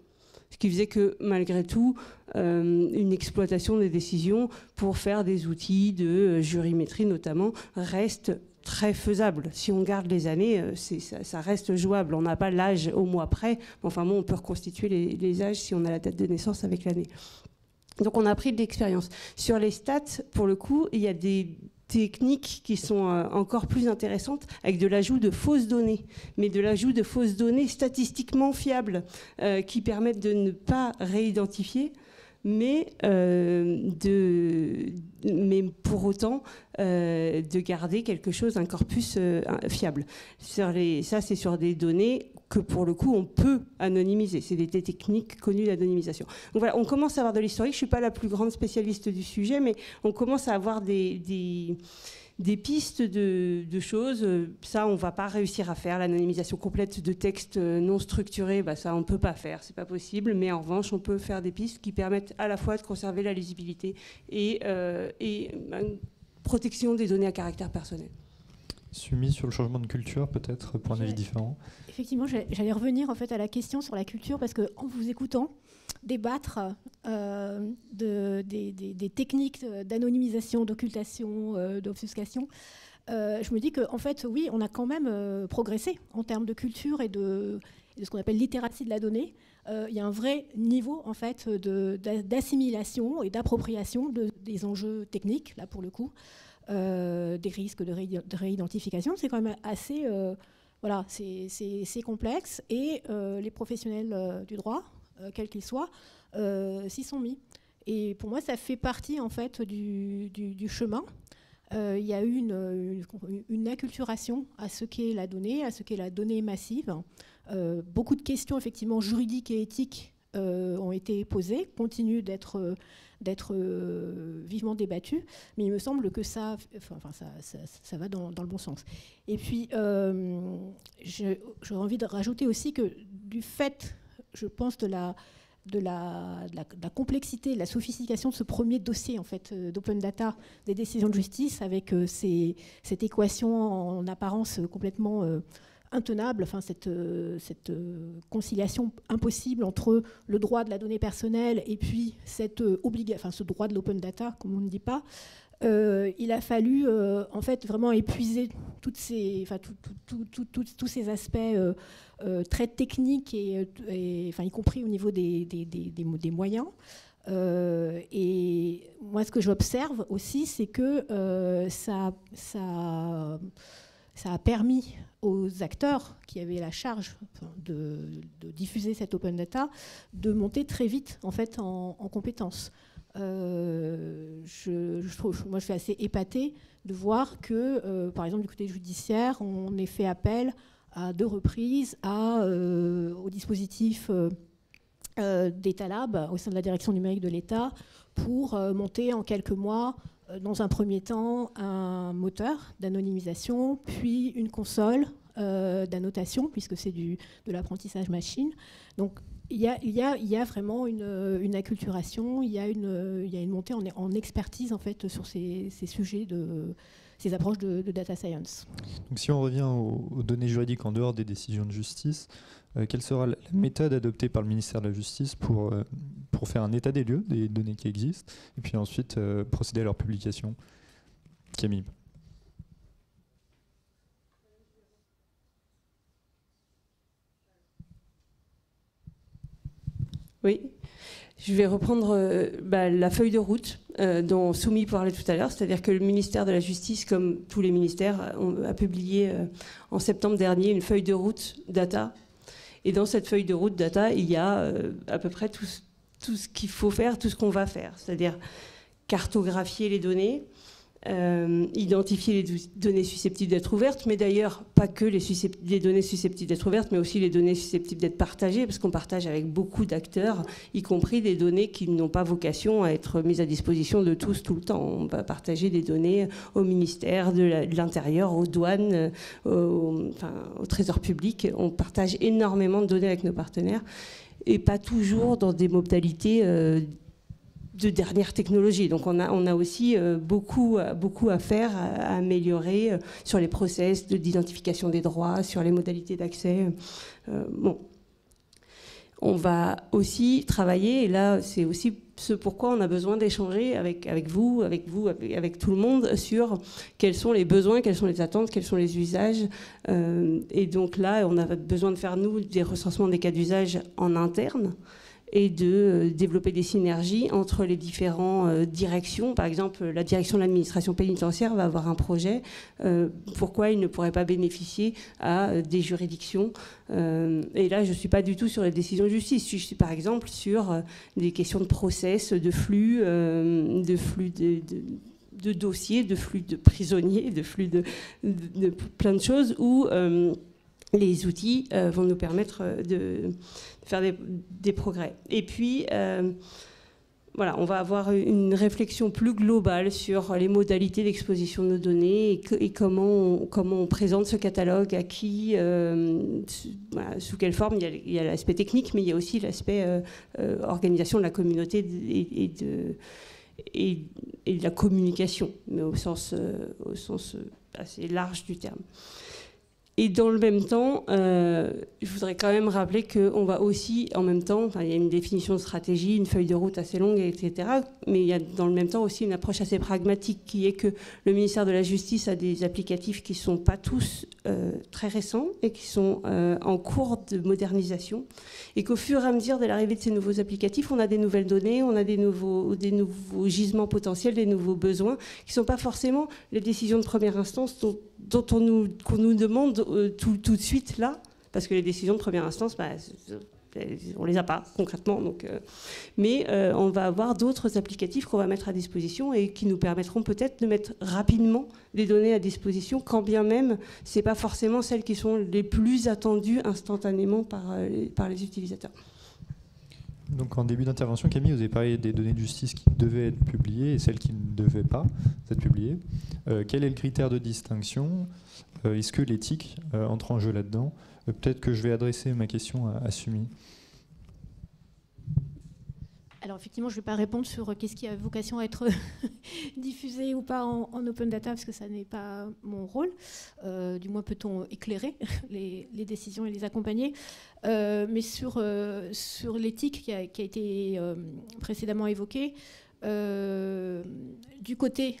Ce qui faisait que, malgré tout, une exploitation des décisions pour faire des outils de jurimétrie, notamment, reste très faisable. Si on garde les années, ça reste jouable. On n'a pas l'âge au mois près. Enfin, bon, on peut reconstituer les âges si on a la date de naissance avec l'année. Donc, on a appris de l'expérience. Sur les stats, pour le coup, il y a des techniques qui sont encore plus intéressantes avec de l'ajout de fausses données, mais de l'ajout de fausses données statistiquement fiables qui permettent de ne pas réidentifier, mais pour autant de garder quelque chose, un corpus fiable. Ça, c'est sur des données que pour le coup on peut anonymiser. C'est des techniques connues d'anonymisation. Donc voilà, on commence à avoir de l'historique. Je ne suis pas la plus grande spécialiste du sujet, mais on commence à avoir des pistes de choses. Ça, on ne va pas réussir à faire. L'anonymisation complète de textes non structurés, ça, on ne peut pas faire. Ce n'est pas possible. Mais en revanche, on peut faire des pistes qui permettent à la fois de conserver la lisibilité et une protection des données à caractère personnel. Sumi, sur le changement de culture, peut-être, pour un avis différent. Effectivement, j'allais revenir en fait à la question sur la culture, parce qu'en vous écoutant débattre des techniques d'anonymisation, d'occultation, d'obfuscation, je me dis qu'en fait, oui, on a quand même progressé en termes de culture et de ce qu'on appelle littératie de la donnée. Il y a un vrai niveau en fait, d'assimilation et d'appropriation des enjeux techniques, là pour le coup. Des risques de réidentification, c'est quand même assez, voilà, c'est complexe, et les professionnels du droit, quels qu'ils soient, s'y sont mis. Et pour moi, ça fait partie en fait du chemin. Il y a eu une acculturation à ce qu'est la donnée, à ce qu'est la donnée massive. Beaucoup de questions effectivement juridiques et éthiques ont été posées, continuent d'être vivement débattu, mais il me semble que ça va dans le bon sens. Et puis, j'aurais envie de rajouter aussi que du fait, je pense, de la complexité, de la sophistication de ce premier dossier en fait, d'open data des décisions de justice, avec cette équation en apparence complètement intenable, enfin cette conciliation impossible entre le droit de la donnée personnelle et puis ce droit de l'open data, comme on ne dit pas. Il a fallu en fait vraiment épuiser tous ces aspects très techniques et y compris au niveau des moyens. Et moi, ce que j'observe aussi, c'est que ça a permis aux acteurs qui avaient la charge de diffuser cette open data de monter très vite en fait en compétences. Moi, je suis assez épatée de voir que, par exemple, du côté judiciaire, on ait fait appel à 2 reprises au dispositif Data Lab au sein de la direction numérique de l'État pour monter en quelques mois, dans un premier temps, un moteur d'anonymisation, puis une console d'annotation, puisque c'est de l'apprentissage machine. Donc, il y a vraiment une acculturation, il y a une montée en expertise en fait, sur ces sujets, ces approches de data science. Donc, si on revient aux données juridiques en dehors des décisions de justice, quelle sera la méthode adoptée par le ministère de la Justice pour faire un état des lieux des données qui existent et puis ensuite procéder à leur publication? Camille. Oui, je vais reprendre la feuille de route dont Soumi parlait tout à l'heure, c'est-à-dire que le ministère de la Justice, comme tous les ministères, a publié en septembre dernier une feuille de route data. Et dans cette feuille de route data, il y a à peu près tout ce qu'il faut faire, tout ce qu'on va faire, c'est-à-dire cartographier les données, identifier les données susceptibles d'être ouvertes, mais d'ailleurs pas que les données susceptibles d'être ouvertes, mais aussi les données susceptibles d'être partagées, parce qu'on partage avec beaucoup d'acteurs, y compris des données qui n'ont pas vocation à être mises à disposition de tous tout le temps. On va partager des données au ministère de l'Intérieur, aux douanes, au Trésor public. On partage énormément de données avec nos partenaires, et pas toujours dans des modalités de dernière technologie. Donc on a aussi beaucoup à faire, à améliorer sur les process d'identification des droits, sur les modalités d'accès. On va aussi travailler, et là c'est aussi ce pourquoi on a besoin d'échanger avec vous, avec tout le monde, sur quels sont les besoins, quelles sont les attentes, quels sont les usages. Et donc là, on a besoin de faire, nous, des recensements des cas d'usage en interne, et de développer des synergies entre les différentes directions. Par exemple, la direction de l'administration pénitentiaire va avoir un projet. Pourquoi il ne pourrait pas bénéficier à des juridictions? Et là, je ne suis pas du tout sur les décisions de justice. Je suis par exemple sur des questions de process, de flux de dossiers, de flux de prisonniers, de flux de plein de choses où les outils vont nous permettre de faire des progrès. Et puis, voilà, on va avoir une réflexion plus globale sur les modalités d'exposition de nos données et comment on présente ce catalogue, à qui, sous quelle forme. Il y a l'aspect technique, mais il y a aussi l'aspect organisation de la communauté et de la communication, mais au sens assez large du terme. Et dans le même temps, je voudrais quand même rappeler qu'on va aussi, en même temps, il y a une définition de stratégie, une feuille de route assez longue, etc. Mais il y a dans le même temps aussi une approche assez pragmatique qui est que le ministère de la Justice a des applicatifs qui ne sont pas tous très récents et qui sont en cours de modernisation. Et qu'au fur et à mesure de l'arrivée de ces nouveaux applicatifs, on a des nouvelles données, on a des nouveaux gisements potentiels, des nouveaux besoins qui ne sont pas forcément les décisions de première instance qu'on nous demande tout de suite là, parce que les décisions de première instance, on les a pas concrètement. Donc, mais on va avoir d'autres applicatifs qu'on va mettre à disposition et qui nous permettront peut-être de mettre rapidement des données à disposition, quand bien même c'est pas forcément celles qui sont les plus attendues instantanément par les utilisateurs. Donc en début d'intervention, Camille, vous avez parlé des données de justice qui devaient être publiées et celles qui ne devaient pas être publiées. Quel est le critère de distinction? Est-ce que l'éthique entre en jeu là-dedans? Peut-être que je vais adresser ma question à Sumi. Alors effectivement, je ne vais pas répondre sur qu'est-ce qui a vocation à être diffusé ou pas en open data, parce que ça n'est pas mon rôle. Du moins, peut-on éclairer les décisions et les accompagner. Mais sur l'éthique qui a été précédemment évoquée, du côté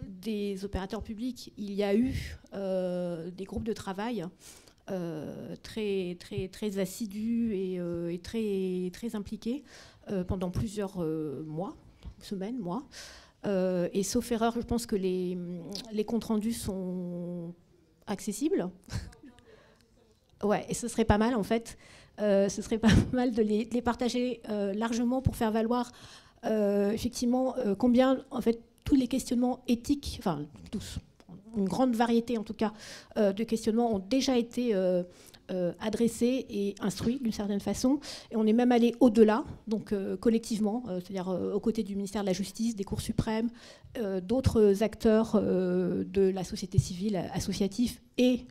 des opérateurs publics, il y a eu des groupes de travail très assidus et très impliqués pendant plusieurs semaines, mois. Et sauf erreur, je pense que les comptes rendus sont accessibles. Ouais, et ce serait pas mal en fait. Ce serait pas mal de les partager largement pour faire valoir effectivement combien en fait tous les questionnements éthiques, enfin tous, une grande variété en tout cas de questionnements ont déjà été adressés et instruits d'une certaine façon. Et on est même allé au-delà, donc collectivement, c'est-à-dire aux côtés du ministère de la Justice, des cours suprêmes, d'autres acteurs de la société civile associatif et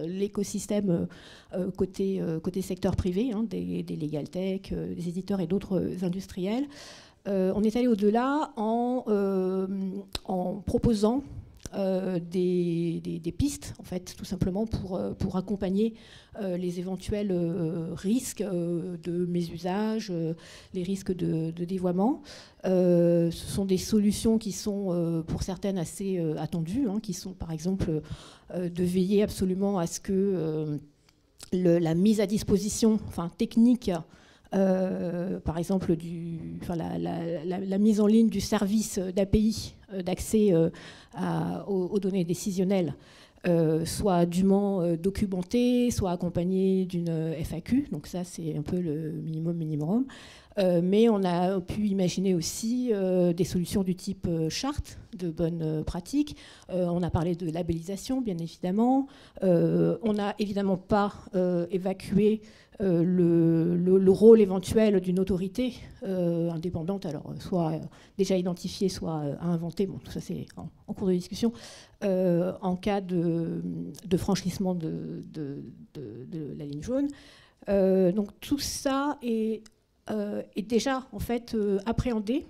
l'écosystème côté secteur privé, hein, des legal tech, des éditeurs et d'autres industriels. On est allé au-delà en proposant des pistes, en fait, tout simplement pour accompagner les éventuels risques de mésusage, les risques de dévoiement. Ce sont des solutions qui sont, pour certaines, assez attendues, hein, qui sont, par exemple, de veiller absolument à ce que la mise à disposition, enfin, technique, par exemple, la mise en ligne du service d'API, d'accès aux données décisionnelles, soit dûment documentée, soit accompagnée d'une FAQ. Donc ça, c'est un peu le minimum. Mais on a pu imaginer aussi des solutions du type charte de bonnes pratiques. On a parlé de labellisation, bien évidemment. On n'a évidemment pas évacué le rôle éventuel d'une autorité indépendante, alors soit déjà identifiée, soit à inventer. Bon, tout ça, c'est en cours de discussion. En cas de franchissement de la ligne jaune. Donc tout ça est déjà en fait appréhendé,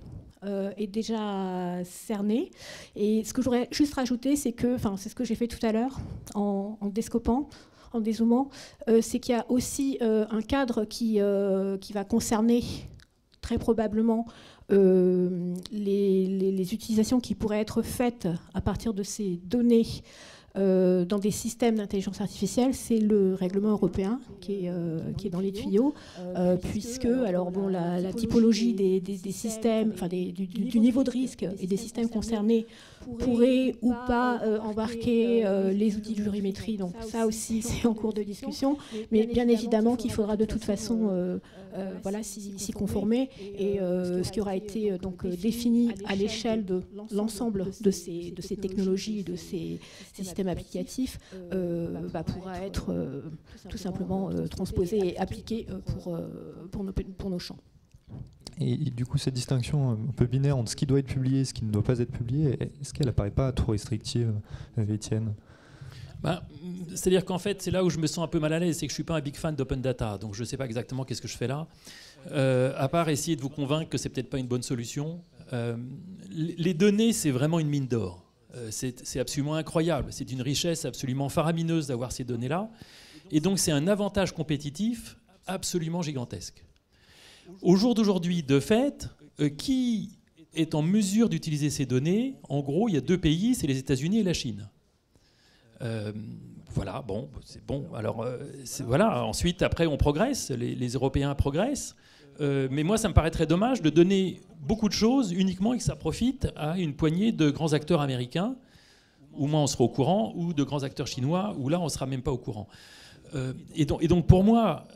est déjà cerné. Et ce que j'aurais juste rajouté, c'est que, c'est ce que j'ai fait tout à l'heure en descopant, en dézoomant, c'est qu'il y a aussi un cadre qui va concerner très probablement les utilisations qui pourraient être faites à partir de ces données dans des systèmes d'intelligence artificielle. C'est le règlement européen qui est dans les tuyaux, puisque alors bon, la typologie des systèmes, enfin du niveau de risque et des systèmes concernés pourrait ou pas embarquer les outils de jurimétrie. Donc ça aussi, c'est en cours de discussion. Mais bien évidemment qu'il faudra de toute façon s'y conformer. Et ce qui aura été donc défini à l'échelle de l'ensemble de ces technologies, de ces systèmes applicatifs, pourra être tout simplement transposé et appliqué pour nos champs. Et du coup, cette distinction un peu binaire entre ce qui doit être publié et ce qui ne doit pas être publié, est-ce qu'elle n'apparaît pas trop restrictive, Étienne ? C'est-à-dire qu'en fait, c'est là où je me sens un peu mal à l'aise, c'est que je ne suis pas un big fan d'open data, donc je ne sais pas exactement qu'est-ce que je fais là, à part essayer de vous convaincre que c'est peut-être pas une bonne solution. Les données, c'est vraiment une mine d'or. C'est absolument incroyable, c'est une richesse absolument faramineuse d'avoir ces données-là, et donc c'est un avantage compétitif absolument gigantesque. Au jour d'aujourd'hui, de fait, qui est en mesure d'utiliser ces données? En gros, il y a deux pays, c'est les États-Unis et la Chine. Voilà, bon, c'est bon. Alors, voilà. Ensuite, après, on progresse. Les Européens progressent. Mais moi, ça me paraît très dommage de donner beaucoup de choses uniquement et que ça profite à une poignée de grands acteurs américains, où moi, on sera au courant, ou de grands acteurs chinois, où là, on ne sera même pas au courant. Et donc, pour moi,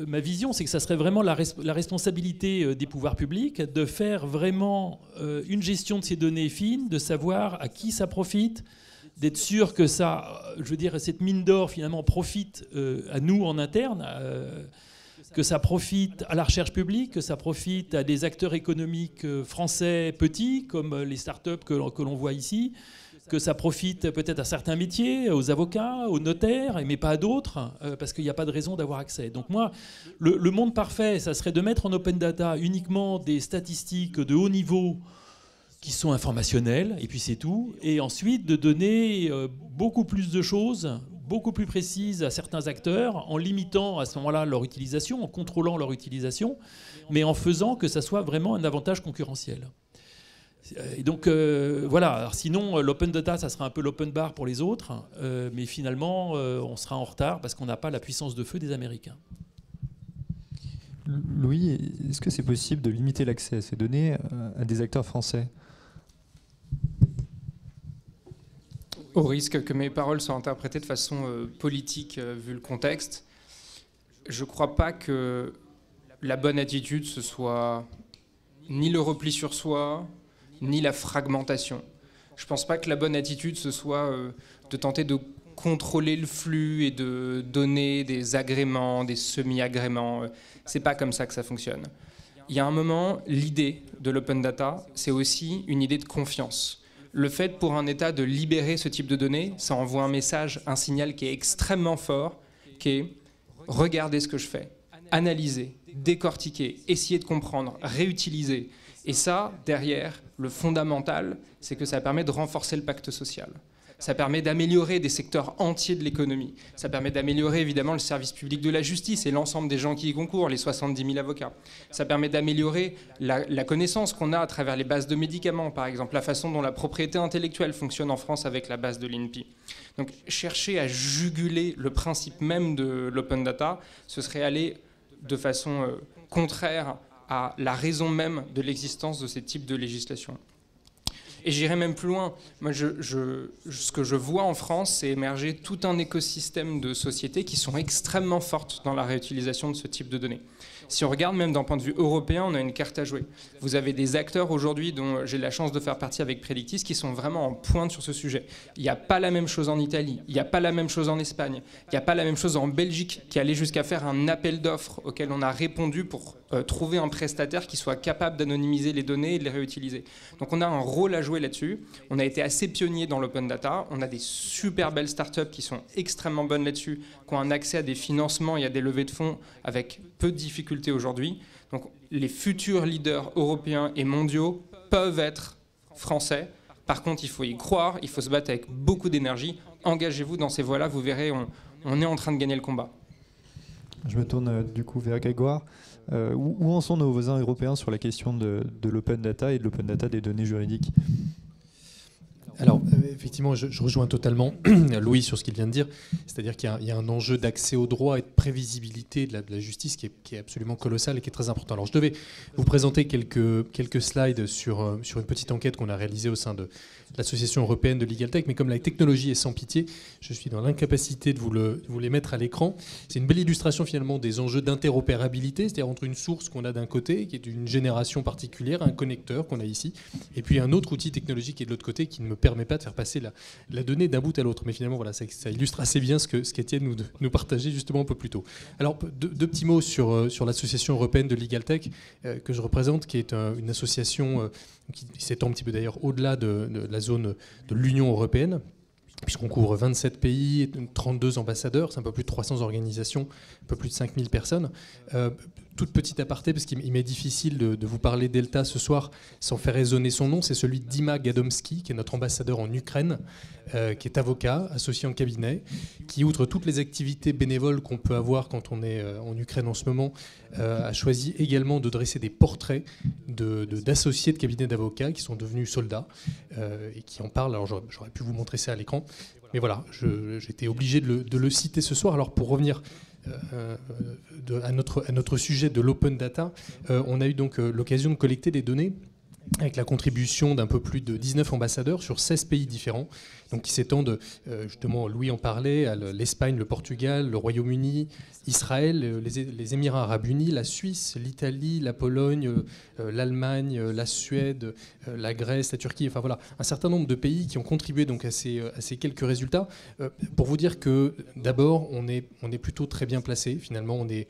ma vision, c'est que ça serait vraiment la responsabilité des pouvoirs publics de faire vraiment une gestion de ces données fines, de savoir à qui ça profite, d'être sûr que ça, je veux dire, cette mine d'or finalement profite à nous en interne, que ça profite à la recherche publique, que ça profite à des acteurs économiques français petits, comme les startups que l'on voit ici, que ça profite peut-être à certains métiers, aux avocats, aux notaires, mais pas à d'autres, parce qu'il n'y a pas de raison d'avoir accès. Donc moi, le monde parfait, ça serait de mettre en open data uniquement des statistiques de haut niveau qui sont informationnelles, et puis c'est tout, et ensuite de donner beaucoup plus de choses, beaucoup plus précises à certains acteurs, en limitant à ce moment-là leur utilisation, en contrôlant leur utilisation, mais en faisant que ça soit vraiment un avantage concurrentiel. Et donc voilà, alors sinon l'open data ça sera un peu l'open bar pour les autres, mais finalement on sera en retard parce qu'on n'a pas la puissance de feu des Américains. Louis, est-ce que c'est possible de limiter l'accès à ces données à des acteurs français ? Au risque que mes paroles soient interprétées de façon politique vu le contexte, je ne crois pas que la bonne attitude, ce soit ni le repli sur soi, ni la fragmentation. Je ne pense pas que la bonne attitude, ce soit de tenter de contrôler le flux et de donner des agréments, des semi-agréments. C'est pas comme ça que ça fonctionne. Il y a un moment, l'idée de l'open data, c'est aussi une idée de confiance. Le fait pour un État de libérer ce type de données, ça envoie un message, un signal qui est extrêmement fort, qui est « regardez ce que je fais ». Analyser, décortiquer, essayer de comprendre, réutiliser. Et ça, derrière, le fondamental, c'est que ça permet de renforcer le pacte social. Ça permet d'améliorer des secteurs entiers de l'économie. Ça permet d'améliorer évidemment le service public de la justice et l'ensemble des gens qui y concourent, les 70 000 avocats. Ça permet d'améliorer la connaissance qu'on a à travers les bases de médicaments, par exemple, la façon dont la propriété intellectuelle fonctionne en France avec la base de l'INPI. Donc chercher à juguler le principe même de l'open data, ce serait aller de façon contraire à la raison même de l'existence de ces types de législation. Et j'irai même plus loin. Moi, ce que je vois en France, c'est émerger tout un écosystème de sociétés qui sont extrêmement fortes dans la réutilisation de ce type de données. Si on regarde même d'un point de vue européen, on a une carte à jouer. Vous avez des acteurs aujourd'hui dont j'ai la chance de faire partie avec Predictis qui sont vraiment en pointe sur ce sujet. Il n'y a pas la même chose en Italie, il n'y a pas la même chose en Espagne, il n'y a pas la même chose en Belgique qui allait jusqu'à faire un appel d'offres auquel on a répondu pour trouver un prestataire qui soit capable d'anonymiser les données et de les réutiliser. Donc on a un rôle à jouer là-dessus. On a été assez pionniers dans l'open data. On a des super belles startups qui sont extrêmement bonnes là-dessus, qui ont un accès à des financements et à des levées de fonds avec peu de difficultés aujourd'hui. Donc les futurs leaders européens et mondiaux peuvent être français. Par contre, il faut y croire, il faut se battre avec beaucoup d'énergie. Engagez-vous dans ces voies-là, vous verrez, on est en train de gagner le combat. Je me tourne du coup vers Grégoire. Où en sont nos voisins européens sur la question de l'open data et de l'open data des données juridiques ? Alors, effectivement, je rejoins totalement Louis sur ce qu'il vient de dire. C'est-à-dire qu'il y a un enjeu d'accès au droit et de prévisibilité de la justice qui est absolument colossal et qui est très important. Alors, je devais vous présenter quelques slides sur une petite enquête qu'on a réalisée au sein de l'Association européenne de Legal Tech, mais comme la technologie est sans pitié, je suis dans l'incapacité de vous les mettre à l'écran. C'est une belle illustration finalement des enjeux d'interopérabilité, c'est-à-dire entre une source qu'on a d'un côté, qui est d'une génération particulière, un connecteur qu'on a ici, et puis un autre outil technologique qui est de l'autre côté, qui ne me permet pas de faire passer la donnée d'un bout à l'autre. Mais finalement, voilà, ça illustre assez bien ce qu'Étienne nous partageait justement un peu plus tôt. Alors, deux petits mots sur l'Association européenne de Legal Tech que je représente, qui est une association qui s'étend un petit peu d'ailleurs au-delà de la zone de l'Union européenne, puisqu'on couvre 27 pays, 32 ambassadeurs, c'est un peu plus de 300 organisations, un peu plus de 5000 personnes. Toute petite aparté, parce qu'il m'est difficile de vous parler d'Elta ce soir sans faire résonner son nom, c'est celui d'Ima Gadomski, qui est notre ambassadeur en Ukraine, qui est avocat, associé en cabinet, qui, outre toutes les activités bénévoles qu'on peut avoir quand on est en Ukraine en ce moment, a choisi également de dresser des portraits d'associés de cabinets d'avocats qui sont devenus soldats et qui en parlent. Alors j'aurais pu vous montrer ça à l'écran, mais voilà, j'étais obligé de le citer ce soir. Alors pour revenir à notre sujet de l'open data, on a eu donc l'occasion de collecter des données avec la contribution d'un peu plus de 19 ambassadeurs sur 16 pays différents, donc qui s'étendent, justement, Louis en parlait, à l'Espagne, le Portugal, le Royaume-Uni, Israël, les Émirats arabes unis, la Suisse, l'Italie, la Pologne, l'Allemagne, la Suède, la Grèce, la Turquie, enfin voilà, un certain nombre de pays qui ont contribué donc à ces quelques résultats. Pour vous dire que d'abord, on est plutôt très bien placé, finalement, on est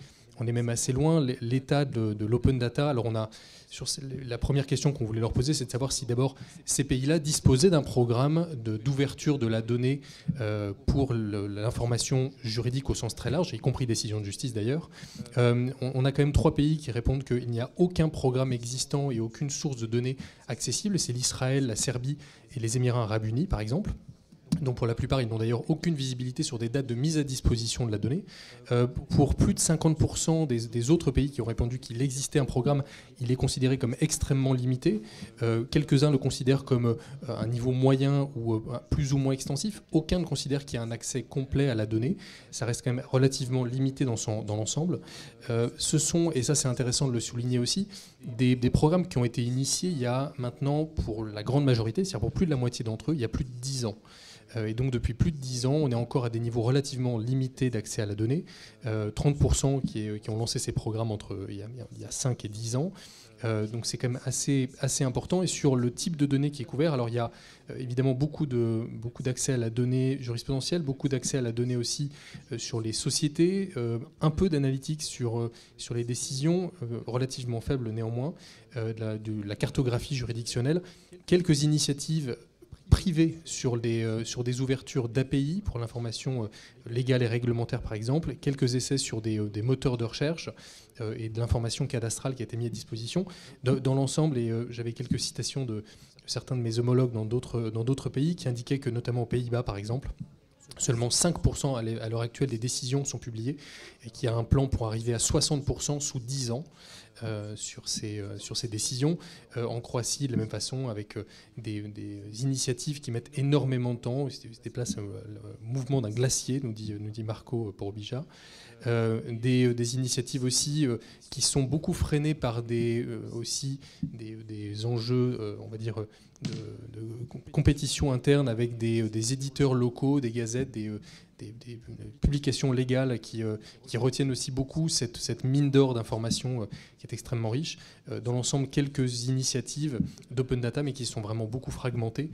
même assez loin. L'état de l'open data, alors on a, sur la première question qu'on voulait leur poser, c'est de savoir si d'abord ces pays-là disposaient d'un programme d'ouverture de la donnée pour l'information juridique au sens très large, y compris décision de justice d'ailleurs. On a quand même 3 pays qui répondent qu'il n'y a aucun programme existant et aucune source de données accessible. C'est l'Israël, la Serbie et les Émirats arabes unis, par exemple. Donc pour la plupart, ils n'ont d'ailleurs aucune visibilité sur des dates de mise à disposition de la donnée. Pour plus de 50% des autres pays qui ont répondu qu'il existait un programme, il est considéré comme extrêmement limité. Quelques-uns le considèrent comme un niveau moyen ou plus ou moins extensif. Aucun ne considère qu'il y a un accès complet à la donnée. Ça reste quand même relativement limité dans l'ensemble. Ce sont, et ça c'est intéressant de le souligner aussi, des programmes qui ont été initiés il y a maintenant, pour la grande majorité, c'est-à-dire pour plus de la moitié d'entre eux, il y a plus de 10 ans. Et donc depuis plus de 10 ans, on est encore à des niveaux relativement limités d'accès à la donnée. 30% qui ont lancé ces programmes il y a 5 et 10 ans. Donc c'est quand même assez important. Et sur le type de données qui est couvert, alors il y a évidemment beaucoup d'accès à la donnée jurisprudentielle, beaucoup d'accès à la donnée aussi sur les sociétés, un peu d'analytics sur les décisions, relativement faible néanmoins, de la cartographie juridictionnelle, quelques initiatives privées sur des ouvertures d'API pour l'information légale et réglementaire par exemple, quelques essais sur des moteurs de recherche et de l'information cadastrale qui a été mise à disposition. Dans l'ensemble, et j'avais quelques citations de certains de mes homologues dans d'autres pays qui indiquaient que notamment aux Pays-Bas par exemple, seulement 5% à l'heure actuelle des décisions sont publiées et qu'il y a un plan pour arriver à 60% sous 10 ans. Sur ces décisions. En Croatie, de la même façon, avec des initiatives qui mettent énormément de temps. Il se déplace le mouvement d'un glacier, nous dit Marco Porobija. Des initiatives aussi qui sont beaucoup freinées par des enjeux, on va dire, de compétition interne avec des éditeurs locaux, des gazettes, des publications légales qui retiennent aussi beaucoup cette mine d'or d'informations qui est extrêmement riche. Dans l'ensemble, quelques initiatives d'open data, mais qui sont vraiment beaucoup fragmentées,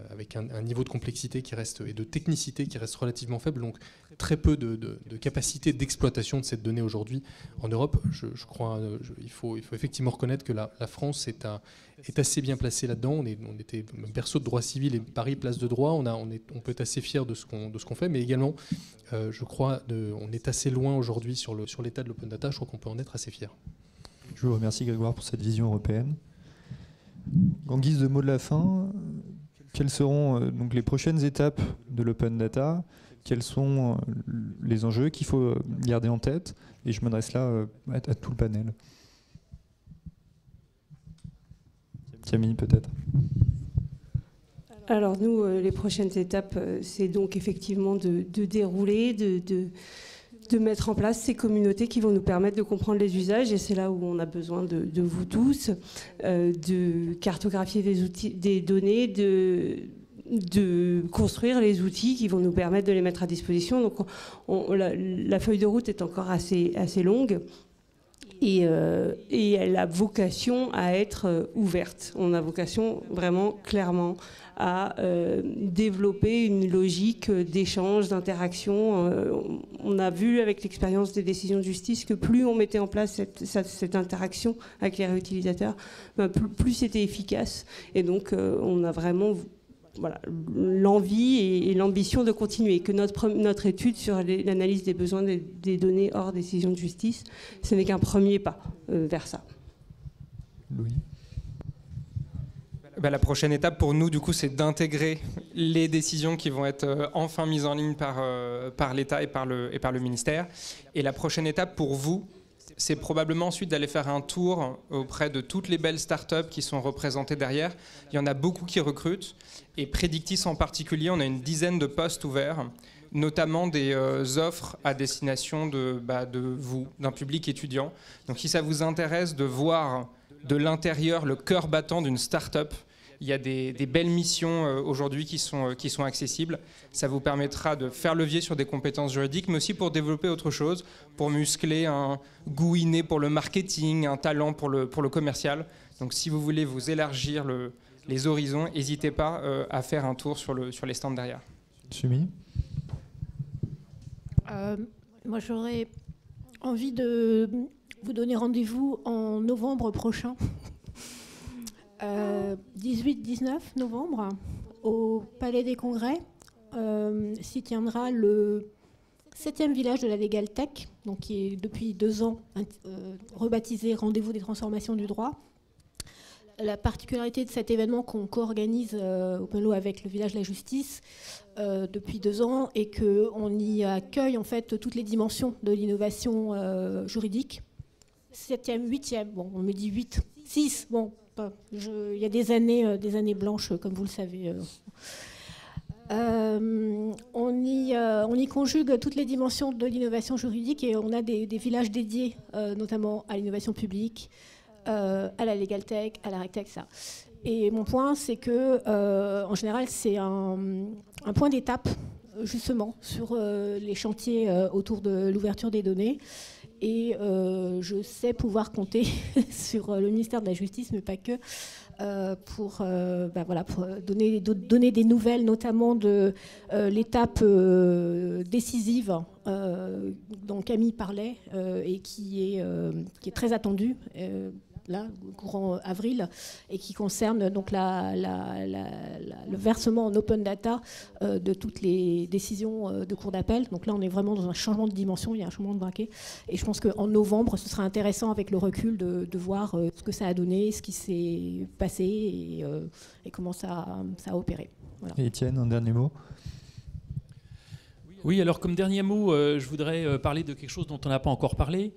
avec un niveau de complexité qui reste, et de technicité qui reste relativement faible, donc très peu de capacité d'exploitation de cette donnée aujourd'hui en Europe. Je crois il faut effectivement reconnaître que la France est assez bien placée là-dedans. On était berceau de droit civil et Paris place de droit. On peut être assez fier de ce qu'on fait, mais également, je crois, on est assez loin aujourd'hui sur l'état de l'open data. Je crois qu'on peut en être assez fier. Je vous remercie Grégoire pour cette vision européenne. En guise de mot de la fin, quelles seront donc les prochaines étapes de l'open data? Quels sont les enjeux qu'il faut garder en tête? Et je m'adresse là à tout le panel. Camille, peut-être. Alors nous, les prochaines étapes, c'est donc effectivement de dérouler, de mettre en place ces communautés qui vont nous permettre de comprendre les usages, et c'est là où on a besoin de vous tous, de cartographier des données, de construire les outils qui vont nous permettre de les mettre à disposition. Donc la feuille de route est encore assez longue. Et elle a vocation à être ouverte. On a vocation vraiment clairement à développer une logique d'échange, d'interaction. On a vu avec l'expérience des décisions de justice que plus on mettait en place cette interaction avec les réutilisateurs, plus c'était efficace. Et donc on a vraiment l'envie et l'ambition de continuer, que notre étude sur l'analyse des besoins des données hors décision de justice, ce n'est qu'un premier pas vers ça. Louis. La prochaine étape pour nous, du coup, c'est d'intégrer les décisions qui vont être enfin mises en ligne par l'État et par le ministère. Et la prochaine étape pour vous, c'est probablement ensuite d'aller faire un tour auprès de toutes les belles startups qui sont représentées derrière. Il y en a beaucoup qui recrutent. Et Predictis en particulier, on a une dizaine de postes ouverts, notamment des offres à destination de vous, d'un public étudiant. Donc si ça vous intéresse de voir de l'intérieur le cœur battant d'une start-up, il y a des belles missions aujourd'hui qui sont accessibles. Ça vous permettra de faire levier sur des compétences juridiques, mais aussi pour développer autre chose, pour muscler un goût inné pour le marketing, un talent pour le commercial. Donc si vous voulez vous élargir les horizons, n'hésitez pas à faire un tour sur les stands derrière. Sumi. Moi, j'aurais envie de vous donner rendez-vous en novembre prochain. 18-19 novembre, au Palais des Congrès, s'y tiendra le 7e village de la Legal Tech, donc qui est depuis 2 ans rebaptisé Rendez-vous des transformations du droit. La particularité de cet événement qu'on co-organise Open Law avec le village de la justice depuis 2 ans est qu'on y accueille en fait toutes les dimensions de l'innovation juridique. 7e, 8e, bon, on me dit 8, 6, bon. Il y a des années blanches, comme vous le savez. On y conjugue toutes les dimensions de l'innovation juridique et on a des villages dédiés, notamment à l'innovation publique, à la Legal Tech, à la RegTech, ça. Et mon point, c'est que, en général, c'est un point d'étape, justement, sur les chantiers autour de l'ouverture des données. Et je sais pouvoir compter sur le ministère de la Justice, mais pas que, pour donner des nouvelles, notamment de l'étape décisive dont Camille parlait et qui est très attendue. Là, courant avril, et qui concerne donc le versement en open data de toutes les décisions de cour d'appel. Donc là, on est vraiment dans un changement de dimension, il y a un changement de braquet. Et je pense qu'en novembre, ce sera intéressant avec le recul de voir ce que ça a donné, ce qui s'est passé et comment ça a opéré. Voilà. Et Étienne, un dernier mot ? Oui, alors comme dernier mot, je voudrais parler de quelque chose dont on n'a pas encore parlé.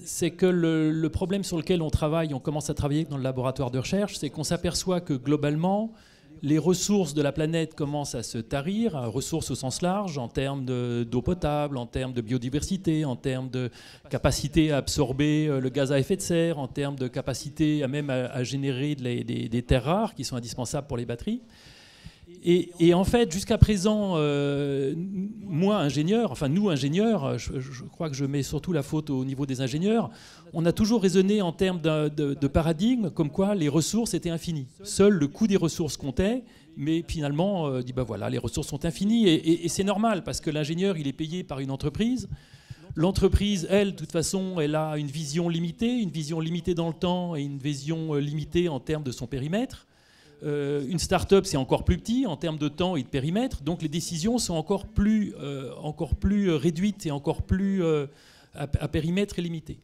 C'est que le problème sur lequel on travaille, on commence à travailler dans le laboratoire de recherche, c'est qu'on s'aperçoit que globalement, les ressources de la planète commencent à se tarir, ressources au sens large, en termes d'eau potable, en termes de biodiversité, en termes de capacité à absorber le gaz à effet de serre, en termes de capacité à générer des terres rares qui sont indispensables pour les batteries. Et en fait, jusqu'à présent, nous ingénieurs, je crois que je mets surtout la faute au niveau des ingénieurs, on a toujours raisonné en termes de paradigme, comme quoi les ressources étaient infinies. Seul le coût des ressources comptait, mais finalement, on dit les ressources sont infinies, et c'est normal, parce que l'ingénieur, il est payé par une entreprise. L'entreprise, elle, de toute façon, elle a une vision limitée dans le temps, et une vision limitée en termes de son périmètre. Une start-up, c'est encore plus petit en termes de temps et de périmètre, donc les décisions sont encore plus réduites et encore plus à périmètre limité.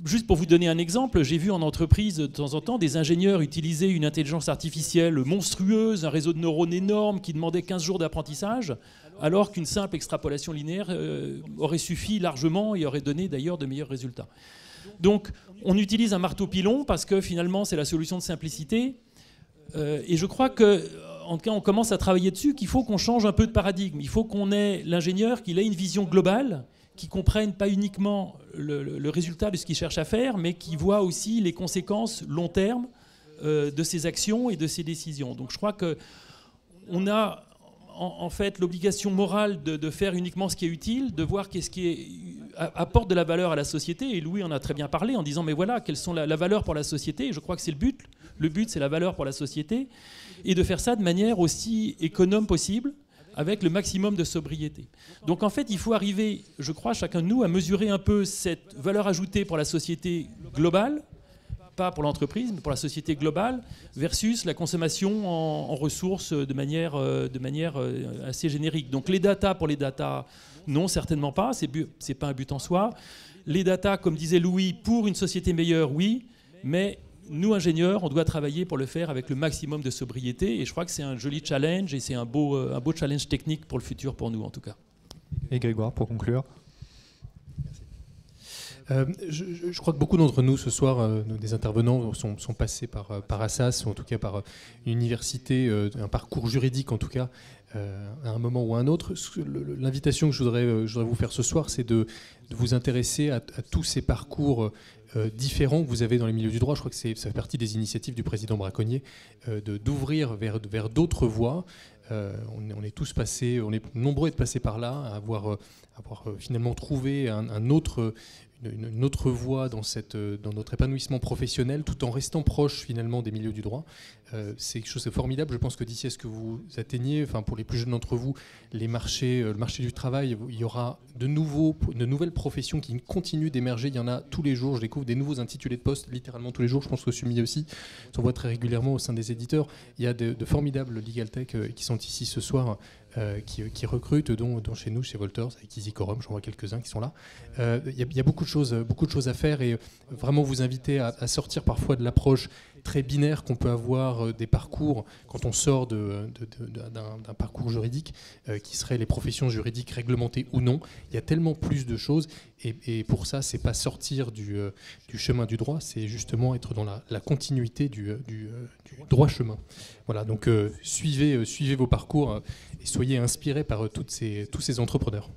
Juste pour vous donner un exemple, j'ai vu en entreprise de temps en temps des ingénieurs utiliser une intelligence artificielle monstrueuse, un réseau de neurones énorme qui demandait 15 jours d'apprentissage, alors qu'une simple extrapolation linéaire aurait suffi largement et aurait donné d'ailleurs de meilleurs résultats. Donc on utilise un marteau-pilon parce que finalement c'est la solution de simplicité. Et je crois qu'en tout cas on commence à travailler dessus, qu'il faut qu'on change un peu de paradigme. Il faut qu'on ait l'ingénieur, qu'il ait une vision globale, qui comprenne pas uniquement le résultat de ce qu'il cherche à faire, mais qui voit aussi les conséquences long terme de ses actions et de ses décisions. Donc je crois qu'on a en fait l'obligation morale de faire uniquement ce qui est utile, de voir qu'est-ce qui apporte de la valeur à la société. Et Louis en a très bien parlé en disant mais voilà, quelles sont la valeur pour la société. Et je crois que c'est le but. Le but, c'est la valeur pour la société. Et de faire ça de manière aussi économe possible, avec le maximum de sobriété. Donc en fait, il faut arriver, je crois, chacun de nous, à mesurer un peu cette valeur ajoutée pour la société globale, pas pour l'entreprise, mais pour la société globale, versus la consommation en ressources de manière assez générique. Donc les data pour les data, non, certainement pas, c'est pas un but en soi. Les data, comme disait Louis, pour une société meilleure, oui, mais nous, ingénieurs, on doit travailler pour le faire avec le maximum de sobriété, et je crois que c'est un joli challenge, et c'est un beau challenge technique pour le futur, pour nous en tout cas. Et Grégoire, pour conclure. Je crois que beaucoup d'entre nous ce soir, des intervenants, sont passés par Assas, ou en tout cas par une université, un parcours juridique en tout cas, à un moment ou à un autre. L'invitation que je voudrais vous faire ce soir, c'est de vous intéresser à tous ces parcours différents que vous avez dans les milieux du droit. Je crois que ça fait partie des initiatives du président Braconnier, d'ouvrir vers d'autres voies. On est tous passés, on est nombreux à être passés par là, à avoir finalement trouvé une autre voie dans notre épanouissement professionnel, tout en restant proche finalement des milieux du droit. C'est quelque chose de formidable. Je pense que d'ici à ce que vous atteignez, enfin pour les plus jeunes d'entre vous, le marché du travail, il y aura de nouvelles professions qui continuent d'émerger. Il y en a tous les jours. Je découvre des nouveaux intitulés de poste, littéralement tous les jours. Je pense qu'au SUMI aussi, on voit très régulièrement au sein des éditeurs. Il y a de formidables legal tech qui sont ici ce soir, qui recrutent, dont chez nous, chez Wolters, avec EasyQuorum, j'en vois quelques-uns qui sont là. Il y a beaucoup de choses à faire, et vraiment vous inviter à sortir parfois de l'approche très binaire qu'on peut avoir des parcours quand on sort d'un parcours juridique, qui seraient les professions juridiques réglementées ou non. Il y a tellement plus de choses, et pour ça, c'est pas sortir du chemin du droit, c'est justement être dans la continuité du droit chemin. Voilà, donc suivez vos parcours et soyez inspirés par tous ces entrepreneurs.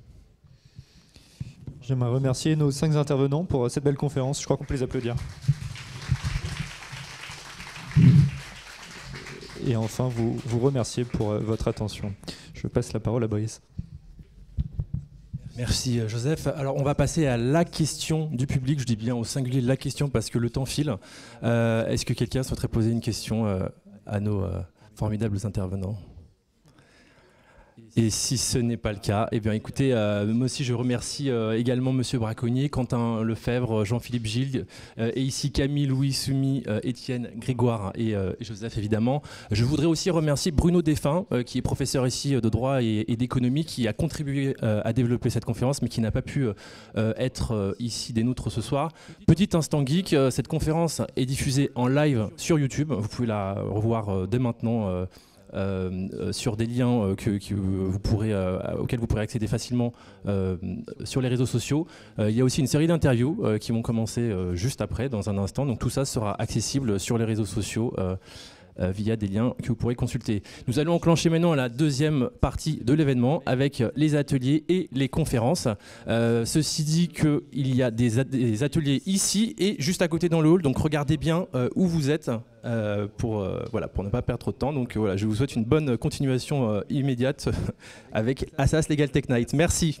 J'aimerais remercier nos 5 intervenants pour cette belle conférence. Je crois qu'on peut les applaudir. et enfin vous remercier pour votre attention. Je passe la parole à Brice. Merci Joseph. Alors on va passer à la question du public. Je dis bien au singulier la question parce que le temps file. Est-ce que quelqu'un souhaiterait poser une question à nos formidables intervenants ? Et si ce n'est pas le cas, eh bien écoutez, moi aussi je remercie également Monsieur Braconnier, Quentin Lefebvre, Jean-Philippe Gilles, et ici Camille, Louis, Soumi, Étienne, Grégoire et Joseph évidemment. Je voudrais aussi remercier Bruno Défunt, qui est professeur ici de droit et d'économie, qui a contribué à développer cette conférence, mais qui n'a pas pu être ici des nôtres ce soir. Petit instant geek, cette conférence est diffusée en live sur YouTube. Vous pouvez la revoir dès maintenant. Sur des liens auxquels vous pourrez accéder facilement sur les réseaux sociaux. Il y a aussi une série d'interviews qui vont commencer juste après, dans un instant. Donc tout ça sera accessible sur les réseaux sociaux via des liens que vous pourrez consulter. Nous allons enclencher maintenant la deuxième partie de l'événement avec les ateliers et les conférences. Ceci dit qu'il y a des ateliers ici et juste à côté dans le hall, donc regardez bien où vous êtes pour ne pas perdre trop de temps. Donc voilà, je vous souhaite une bonne continuation immédiate avec Assas Legal Tech Night. Merci.